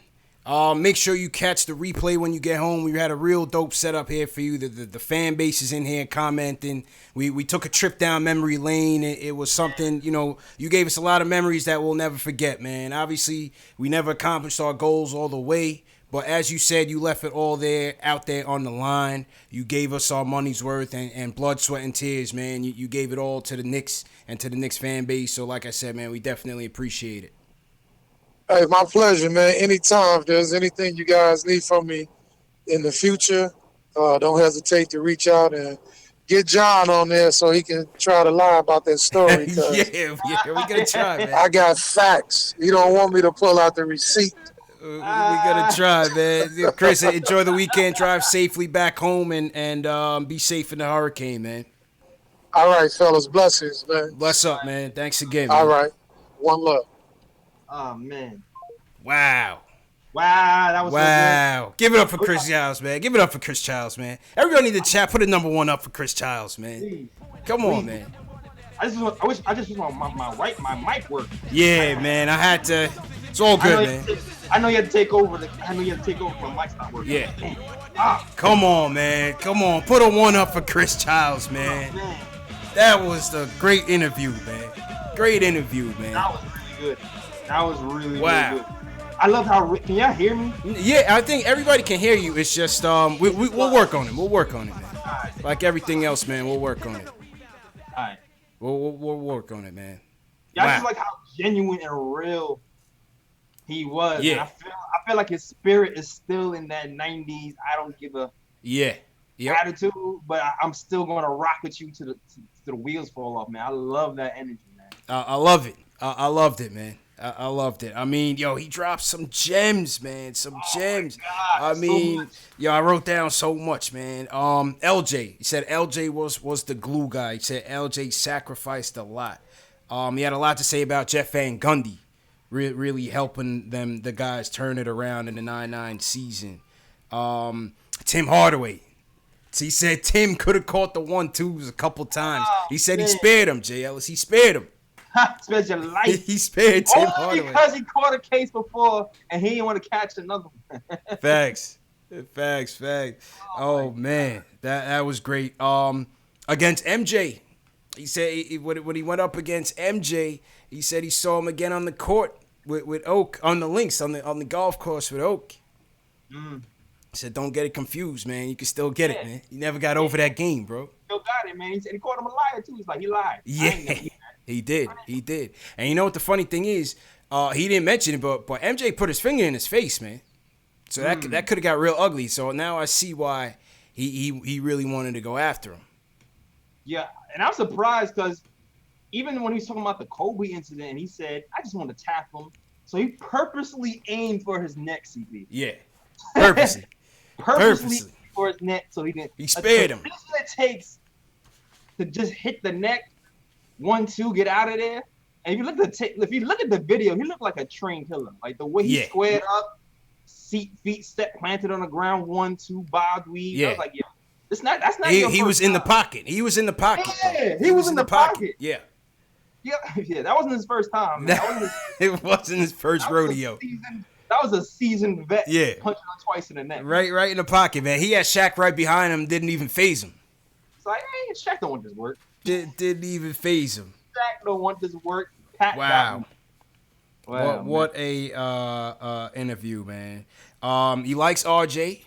Make sure you catch the replay when you get home. We had a real dope setup here for you. The fan base is in here commenting. We took a trip down memory lane. It was something, you gave us a lot of memories that we'll never forget, man. Obviously, we never accomplished our goals all the way. But as you said, you left it all out there on the line. You gave us our money's worth and blood, sweat, and tears, man. You gave it all to the Knicks and to the Knicks fan base. So like I said, man, we definitely appreciate it. Hey, my pleasure, man. Anytime if there's anything you guys need from me in the future, don't hesitate to reach out and get John on there so he can try to lie about that story. yeah, we're going to try, man. I got facts. You don't want me to pull out the receipt. We're going to try, man. Chris, enjoy the weekend. Drive safely back home and be safe in the hurricane, man. All right, fellas. Blessings, man. Bless up, man. Thanks again, man. All right. One love. Oh, man. Wow, that was so good. Give it up for Chris Childs, man. Give it up for Chris Childs, man. Everybody in the chat, put a number 1 up for Chris Childs, man. Please. Come on, man. I just wish my mic worked. Yeah, man. I had to. It's all good, man. I know you had to take over. My mic's not working. Yeah. Come on, man. Come on. Put a 1 up for Chris Childs, man. Oh, man. That was a great interview, man. Great interview, man. That was really good. That was really good. I love how. Can y'all hear me? Yeah, I think everybody can hear you. It's just we'll work on it. We'll work on it, man. Right. Like everything else, man. We'll work on it. All right. We'll work on it, man. Yeah, I just like how genuine and real he was. Yeah. I feel like his spirit is still in that 90s. I don't give a attitude, but I'm still going to rock with you to the wheels fall off, man. I love that energy, man. I love it. I loved it, man. I loved it. I mean, yo, he dropped some gems, man. Some gems. God, I so mean, much. yo, I wrote down so much, man. LJ. He said LJ was the glue guy. He said LJ sacrificed a lot. He had a lot to say about Jeff Van Gundy, really helping the guys turn it around in the 9-9 season. Tim Hardaway. He said Tim could have caught the 1-2s a couple times. He said he spared him, J. Ellis. He spared him. Spared your life. He spared Tim Only Hardaway. because he caught a case before and he didn't want to catch another one. Facts. Oh man, that was great. Against MJ, he said when he went up against MJ, he said he saw him again on the court with Oak on the links on the golf course with Oak. He said, "Don't get it confused, man. You can still get it, man. You never got over that game, bro." Still got it, man. He said he called him a liar too. He's like, he lied. Yeah, he did. And you know what the funny thing is? He didn't mention it, but MJ put his finger in his face, man. So that could have got real ugly. So now I see why he really wanted to go after him. Yeah, and I'm surprised because even when he was talking about the Kobe incident, he said, "I just want to tap him." So he purposely aimed for his neck, CP. Yeah, purposely. Purposely for his neck, so he didn't. He spared him. This is what it takes to just hit the neck, 1-2, get out of there. And if you look at the video, he looked like a trained killer. Like the way he squared up, feet step planted on the ground, 1-2, bob weave. Yeah. I was like, yo, that's not. He was in the pocket. He was in the pocket. Yeah, he was in the pocket. Yeah. Yeah, that wasn't his first time. Man. It wasn't his first rodeo. That was a seasoned vet. Yeah. Punching him twice in the neck. Right in the pocket, man. He had Shaq right behind him. Didn't even phase him. It's like, hey, Shaq don't want this work. Didn't even phase him. Shaq don't want this work. Pat Wow. What man. a interview, man. He likes RJ.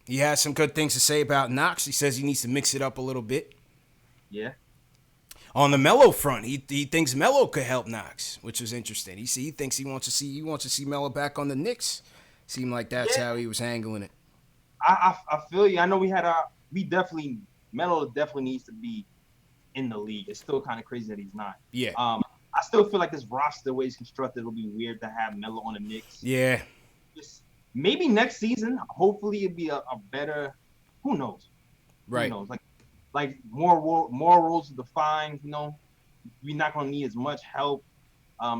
He has some good things to say about Knox. He says he needs to mix it up a little bit. Yeah. On the Melo front, he thinks Melo could help Knox, which is interesting. He thinks he wants to see Melo back on the Knicks. Seemed like that's how he was handling it. I feel you. I know Melo definitely needs to be in the league. It's still kind of crazy that he's not. Yeah. I still feel like this roster, the way it's constructed, it'll be weird to have Melo on the Knicks. Yeah. Maybe next season, hopefully it'll be a better. Who knows? Right. Who knows? Like more rules defined. You know, we're not gonna need as much help.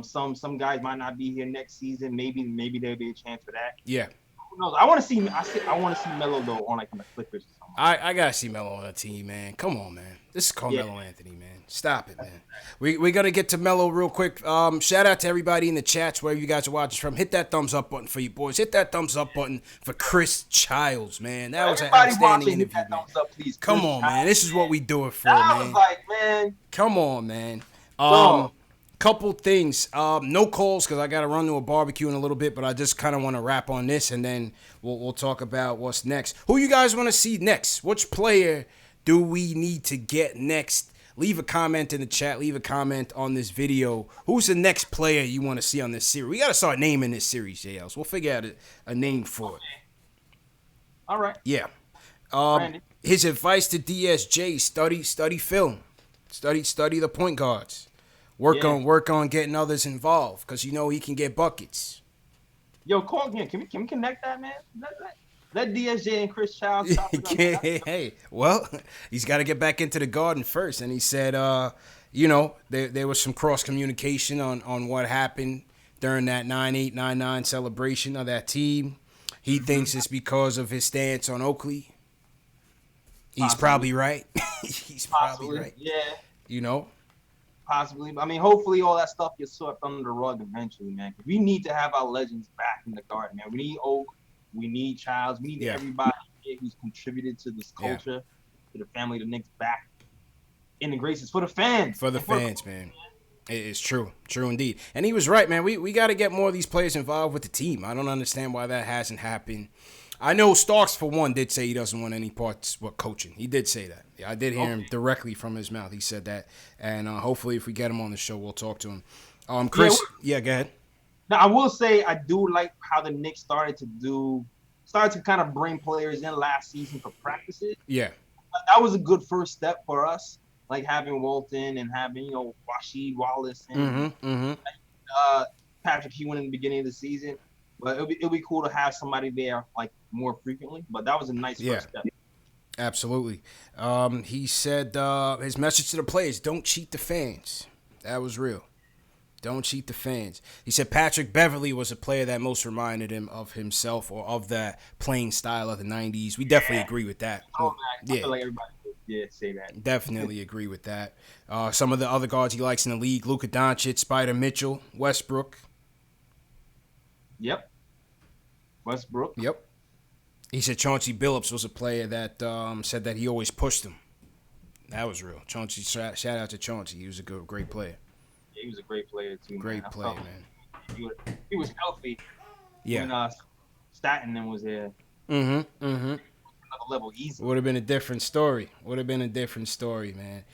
Some guys might not be here next season. Maybe there'll be a chance for that. Yeah. Who knows? I want to see Melo though on the Clippers or something. I gotta see Melo on the team, man. Come on, man. This is Carmelo Anthony, man. Stop it, man. We're gonna get to Melo real quick. Shout out to everybody in the chats wherever you guys are watching from. Hit that thumbs up button for you boys. Hit that thumbs up button for Chris Childs, man. That was an outstanding interview, man. Thumbs up, please. Come on, man. This is what we do it for, I man. was like, man. Come on, man. Dog. Couple things. No calls because I got to run to a barbecue in a little bit, but I just kind of want to wrap on this, and then we'll talk about what's next. Who you guys want to see next? Which player do we need to get next? Leave a comment in the chat. Leave a comment on this video. Who's the next player you want to see on this series? We got to start naming this series, JL. So we'll figure out a name for it. All right. Yeah. His advice to DSJ: study film, study the point guards. Work on getting others involved because you know he can get buckets. Yo, call again. Can we connect that, man? Let DSJ and Chris Childs talk Hey, well, he's got to get back into the garden first. And he said, there was some cross communication on what happened during that 9-8, 9-9 celebration of that team. He thinks it's because of his stance on Oakley. He's probably right. He's probably right. Yeah. You know. Possibly. I mean, hopefully all that stuff gets swept under the rug eventually, man. We need to have our legends back in the garden, man. We need Oak. We need Childs. We need everybody who's contributed to this culture, to the family of the Knicks back in the graces for the fans. For the fans, man. It is true. True indeed. And he was right, man. We got to get more of these players involved with the team. I don't understand why that hasn't happened. I know Starks, for one, did say he doesn't want any parts with coaching. He did say that. I did hear him directly from his mouth. He said that. And hopefully if we get him on the show, we'll talk to him. Chris, go ahead. Now, I will say I do like how the Knicks started to kind of bring players in last season for practices. Yeah. That was a good first step for us, like having Walton and having, Rasheed Wallace and Patrick Ewing in the beginning of the season. But it'll be cool to have somebody there like more frequently. But that was a nice first step. Absolutely. He said his message to the players: don't cheat the fans. That was real. Don't cheat the fans. He said Patrick Beverley was a player that most reminded him of himself or of that playing style of the 90s. We definitely agree with that. Oh, man. I feel like everybody would say that. Definitely agree with that. Some of the other guards he likes in the league: Luka Doncic, Spider Mitchell, Westbrook. Yep. Westbrook. Yep. He said Chauncey Billups was a player that said that he always pushed him. That was real. Chauncey, shout out to Chauncey. He was a great player. Yeah, he was a great player too. Great player, man. He was healthy. Yeah. When Staten was there. Mm-hmm. Another level easy. Would have been a different story. Man.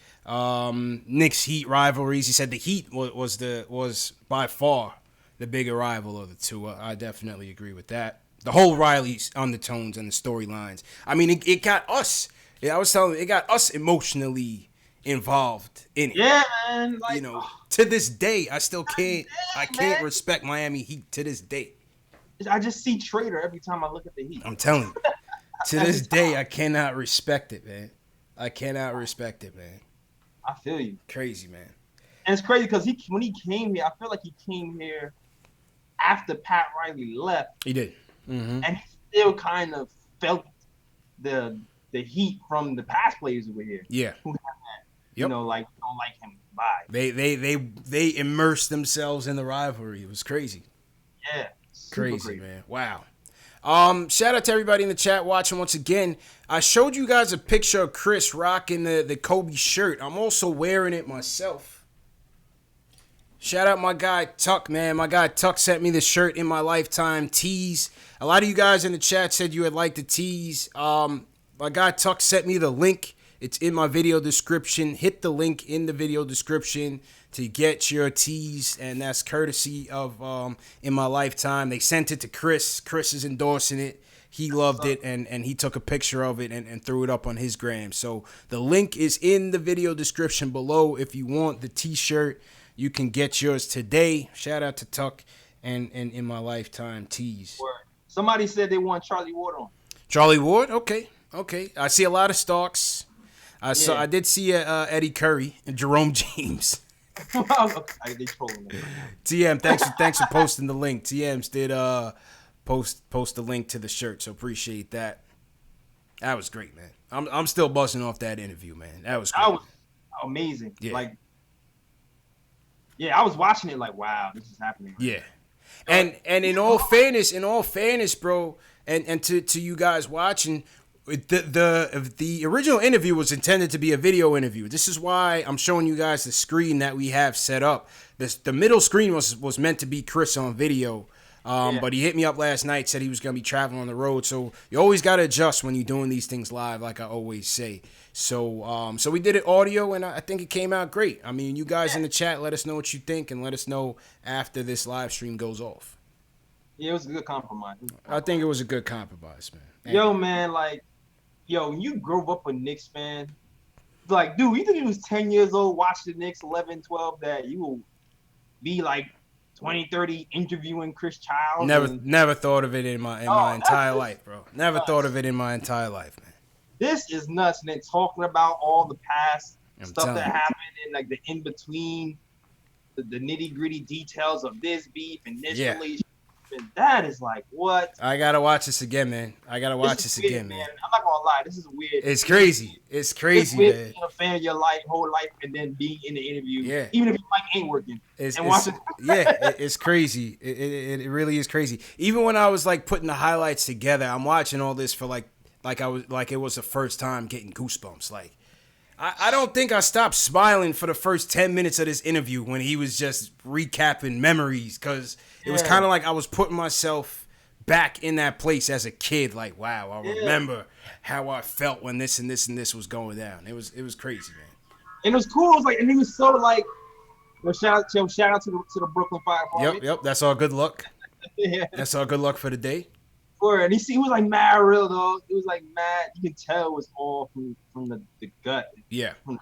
Knicks Heat rivalries. He said the Heat was by far the bigger rival of the two. I definitely agree with that. The whole Riley's undertones and the storylines. I mean, it got us. I was telling you, it got us emotionally involved in it. Yeah, man. Like, to this day, I still can't. I can't respect Miami Heat to this day. I just see Trader every time I look at the Heat. I'm telling you, to this day, I cannot respect it, man. I cannot respect it, man. I feel you. Crazy, man. And it's crazy because when he came here, I feel like he came here after Pat Riley left. He did. Mm-hmm. And he still kind of felt the heat from the past players over here. Yeah. Who had that, yep. don't like him. Bye. They immersed themselves in the rivalry. It was crazy. Yeah. Crazy, man. Wow. Shout out to everybody in the chat watching once again. I showed you guys a picture of Chris rocking the Kobe shirt. I'm also wearing it myself. Shout out my guy Tuck, man. My guy Tuck sent me the shirt in my lifetime tees. A lot of you guys in the chat said you had liked the tees. My guy Tuck sent me the link. It's in my video description. Hit the link in the video description to get your tees, and that's courtesy of In My Lifetime. They sent it to Chris. Chris is endorsing it. He loved it, and he took a picture of it and threw it up on his gram. So the link is in the video description below. If you want the t-shirt, you can get yours today. Shout out to Tuck and In My Lifetime tees. Somebody said they want Charlie Ward on. Charlie Ward? Okay. I see a lot of Starks. I did see Eddie Curry and Jerome James. They trolling me. TM, thanks for posting the link. TMs did post the link to the shirt, so appreciate that. That was great, man. I'm still buzzing off that interview, man. That was great. That was amazing. Yeah. I was watching it like, wow, this is happening. Yeah. And in all fairness, bro, and to you guys watching, the original interview was intended to be a video interview. This is why I'm showing you guys the screen that we have set up. The middle screen was meant to be Chris on video. But he hit me up last night, said he was going to be traveling on the road. So you always got to adjust when you're doing these things live, like I always say. So we did it audio, and I think it came out great. I mean, you guys in the chat, let us know what you think, and let us know after this live stream goes off. Yeah, it was a good compromise. I think it was a good compromise, man. Yo, man, when you grew up a Knicks fan, dude, you think you was 10 years old, watch the Knicks 11, 12, that you will be 20, 30 interviewing Chris Childs? Never thought of it in my entire life, bro. Never thought of it in my entire life, man. This is nuts. And then talking about all the past stuff that you. happened and the in-between, the nitty-gritty details of this beef and this relationship. And that is what? I got to watch this again, man. This again, man. I'm not going to lie. This is weird. It's crazy. It's crazy, weird man. Being a fan of your whole life, and then being in the interview. Yeah. Even if your mic ain't working. It's crazy. It really is crazy. Even when I was putting the highlights together, I'm watching all this for it was the first time getting goosebumps. I don't think I stopped smiling for the first 10 minutes of this interview when he was just recapping memories, because it was kind of like I was putting myself back in that place as a kid. Wow, I remember how I felt when this and this and this was going down. It was crazy, man. And it was cool. It was and he was so shout out to the Brooklyn Fire Department. Yep. That's all good luck. Yeah. That's all good luck for the day. And he was mad real though. It was mad. You can tell it was all from the gut. Yeah. From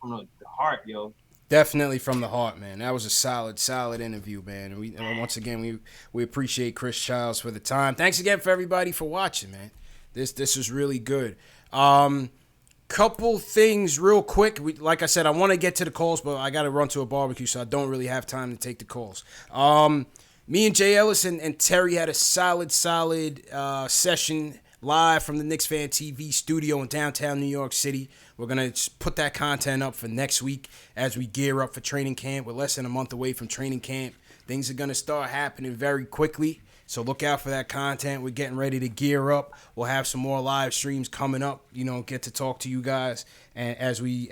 the heart, yo. Definitely from the heart, man. That was a solid interview, man. Once again, we appreciate Chris Childs for the time. Thanks again for everybody for watching, man. This was really good. Couple things real quick. Like I said, I want to get to the calls, but I got to run to a barbecue, so I don't really have time to take the calls. Me and Jay Ellis and Terry had a solid session live from the KnicksFanTV studio in downtown New York City. We're going to put that content up for next week as we gear up for training camp. We're less than a month away from training camp. Things are going to start happening very quickly. So look out for that content. We're getting ready to gear up. We'll have some more live streams coming up. Get to talk to you guys and as we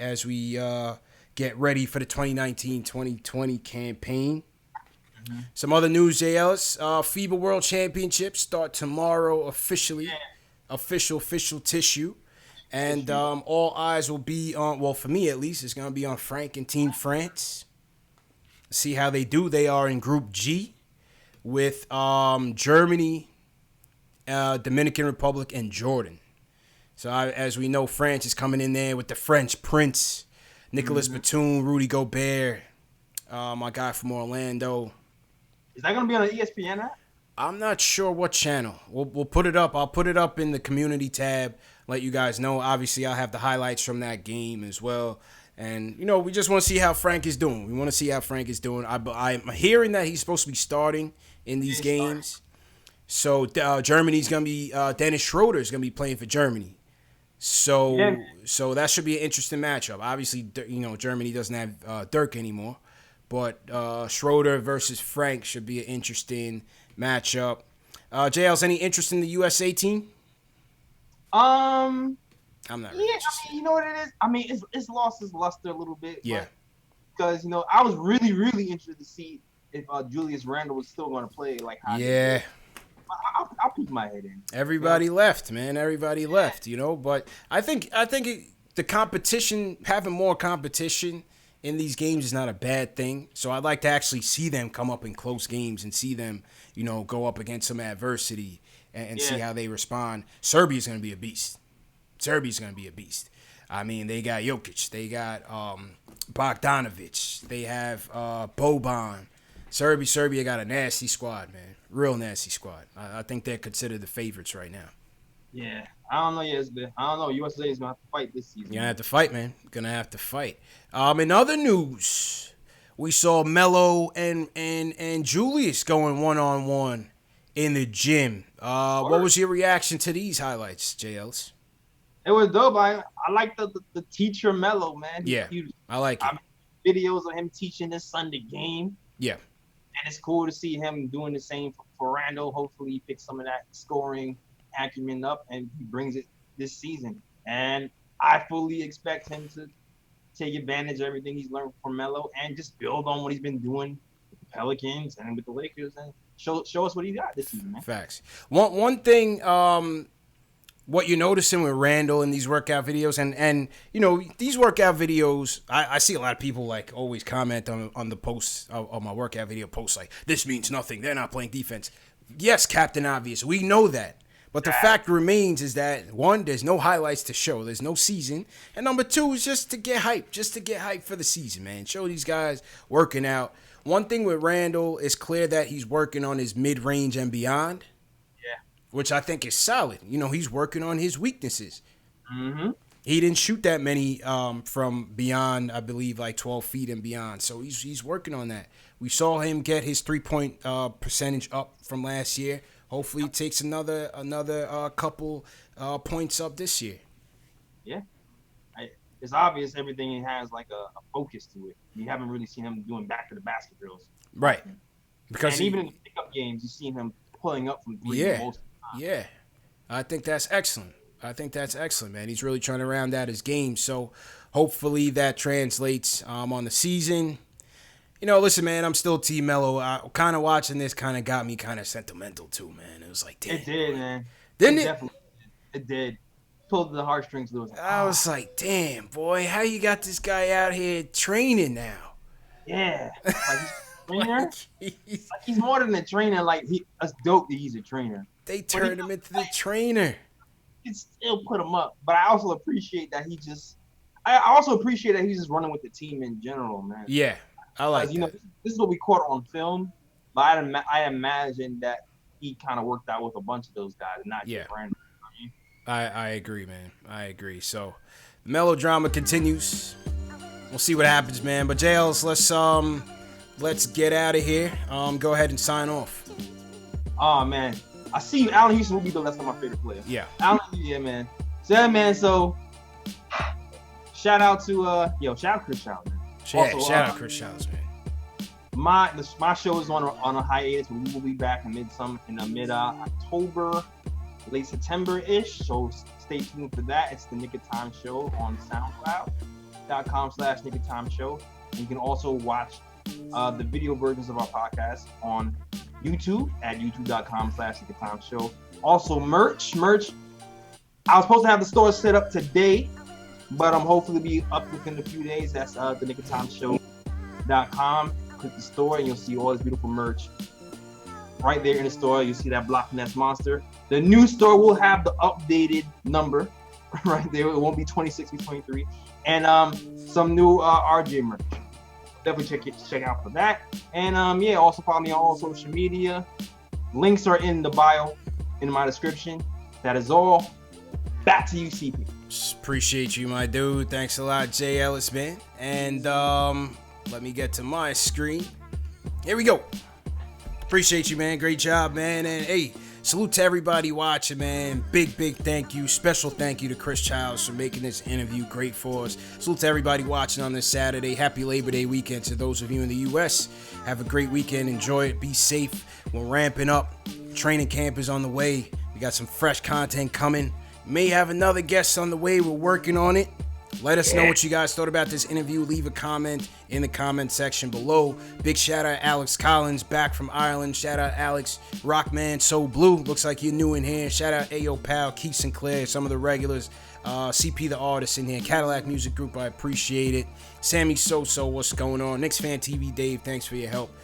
get ready for the 2019-2020 campaign. Mm-hmm. Some other news, Jay Ellis. FIBA World Championships start tomorrow officially. Yeah. Official tissue. And all eyes will be on, well, for me at least, it's going to be on Frank and Team France. See how they do. They are in Group G with Germany, Dominican Republic, and Jordan. So as we know, France is coming in there with the French Prince, Nicolas Batum, Rudy Gobert, my guy from Orlando. Is that going to be on the ESPN app? I'm not sure what channel. We'll put it up. I'll put it up in the community tab, let you guys know. Obviously, I'll have the highlights from that game as well. And, we just want to see how Frank is doing. We want to see how Frank is doing. I'm hearing that he's supposed to be starting in these games. So Germany's going to be Dennis Schroeder is going to be playing for Germany. So that should be an interesting matchup. Obviously, Germany doesn't have Dirk anymore. But Schroeder versus Frank should be an interesting matchup. JL's any interest in the USA team? I'm not really interested. You know what it is? It's lost its luster a little bit. Yeah. Because, I was really, really interested to see if Julius Randle was still going to play like how he did. I'll peek my head in. Everybody left, man. Everybody left, But I think the competition, having more competition in these games is not a bad thing. So I'd like to actually see them come up in close games and see them, go up against some adversity and see how they respond. Serbia's going to be a beast. I mean, they got Jokic. They got Bogdanovic. They have Boban. Serbia got a nasty squad, man. Real nasty squad. I think they're considered the favorites right now. Yeah. I don't know. I don't know. USA is going to have to fight this season. You're going to have to fight, man. Going to have to fight. In other news, we saw Melo and Julius going one-on-one in the gym. What was your reaction to these highlights, JLs? It was dope. I like the teacher Melo, man. I like it. Videos of him teaching his son the game. Yeah. And it's cool to see him doing the same for Randall. Hopefully he picks some of that scoring acumen up and he brings it this season. And I fully expect him to take advantage of everything he's learned from Melo and just build on what he's been doing with the Pelicans and with the Lakers and show us what he got this season, man. Facts. One thing, what you're noticing with Randall in these workout videos, and these workout videos, I see a lot of people like always comment on the posts on my workout video posts like, this means nothing. They're not playing defense. Yes, Captain Obvious. We know that. But the fact remains is that, one, there's no highlights to show. There's no season. And number two is just to get hype. Just to get hype for the season, man. Show these guys working out. One thing with Randall is clear that he's working on his mid-range and beyond. Yeah. Which I think is solid. He's working on his weaknesses. Mm-hmm. He didn't shoot that many from beyond, I believe, like 12 feet and beyond. So he's working on that. We saw him get his three-point percentage up from last year. Hopefully, he takes another couple points up this year. Yeah, it's obvious everything he has like a focus to it. You haven't really seen him doing back to the basket drills, right? Because even in the pickup games, you've seen him pulling up from three. Yeah, yeah. I think that's excellent. Man. He's really trying to round out his game. So hopefully that translates on the season. Listen, man, I'm still Team Melo. Kind of watching this kind of got me kind of sentimental, too, man. It was like, damn. It did, man. Didn't it? Definitely. It did. Pulled the heartstrings loose. I was like, damn, boy, how you got this guy out here training now? Yeah. Like he's a trainer. Like he's more than a trainer. Like, it's dope that he's a trainer. They turned him into the trainer. You can still put him up. But I also appreciate that he just, I also appreciate that he's just running with the team in general, man. Yeah, I like that. You know, this is what we caught on film, but I imagine that he kind of worked out with a bunch of those guys, not just Brandon. I agree, man. I agree. So, melodrama continues. We'll see what happens, man. But Jails, let's get out of here. Go ahead and sign off. Oh man, I see you. Allen Houston will be the last of my favorite player. Yeah. Allen, yeah, man. So yeah, man. So shout out to shout out Chris Childs, man. Shout out Chris Childs, man. My show is on a hiatus, but we will be back in mid October, late September-ish. So stay tuned for that. It's the Nick of Time Show on SoundCloud.com/Nick of Time Show. And you can also watch the video versions of our podcast on YouTube at youtube.com/Nick of Time Show. Also merch. I was supposed to have the store set up today, but I'm hopefully be up within a few days. That's the nickoftimeshow.com. Click the store and you'll see all this beautiful merch right there in the store. You'll see that Block Ness Monster. The new store will have the updated number right there. It won't be 26, it's 23. And some new RJ merch. Definitely check out for that. And also follow me on all social media. Links are in the bio, in my description. That is all. Back to you, CP. Appreciate you, my dude. Thanks a lot, Jay Ellis, man. And let me get to my screen. Here we go. Appreciate you, man. Great job, man. And hey, salute to everybody watching, man. Big thank you. Special thank you to Chris Childs for making this interview great for us. Salute to everybody watching on this Saturday. Happy Labor Day weekend to those of you in the U.S. Have a great weekend. Enjoy it. Be safe. We're ramping up. Training camp is on the way. We got some fresh content coming. May have another guest on the way. We're working on it. Let us know what you guys thought about this interview. Leave a comment in the comment section below. Big shout out Alex Collins, back from Ireland. Shout out Alex Rockman, So Blue. Looks like you're new in here. Shout out Ayo Pal, Keith Sinclair, some of the regulars. CP the artist in here. Cadillac Music Group, I appreciate it. Sammy So, what's going on? KnicksFanTV Dave, thanks for your help.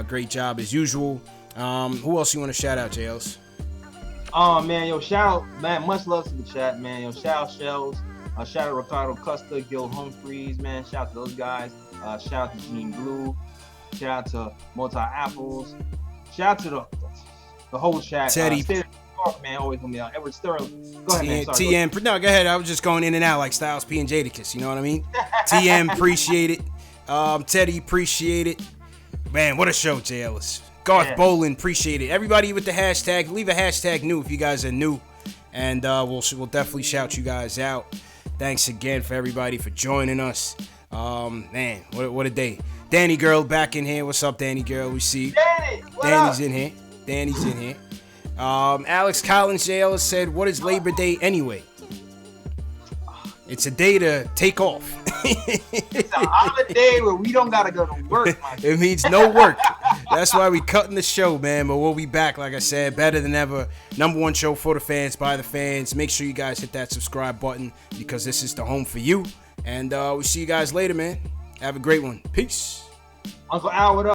Great job as usual. Who else you want to shout out, JLs? Oh man, shout out, man. Much love to the chat, man. Shout out Shells. Shout out Ricardo Custer, Gil Humphreys, man. Shout out to those guys. Shout out to Gene Blue. Shout out to Multi Apples. Shout out to the whole chat. Teddy. State of New York, man, always gonna be out. Edward Sterling. Go ahead, man. Sorry, TM. No, go ahead. I was just going in and out like Styles P and Jadakiss. You know what I mean? TM, appreciate it. Teddy, appreciate it. Man, what a show, Jay Ellis. Garth Bolin, appreciate it. Everybody with the hashtag, leave a hashtag new if you guys are new. And we'll definitely shout you guys out. Thanks again for everybody for joining us. Man, what a day. Danny Girl back in here. What's up, Danny Girl? We see you. Danny's in here. Danny's in here. Alex Collins Jail said, what is Labor Day anyway? It's a day to take off. It's a holiday where we don't gotta go to work, my It means no work. That's why we cutting the show, man. But we'll be back, like I said, better than ever. #1 show for the fans, by the fans. Make sure you guys hit that subscribe button because this is the home for you. And we'll see you guys later, man. Have a great one. Peace. Uncle Al, what up?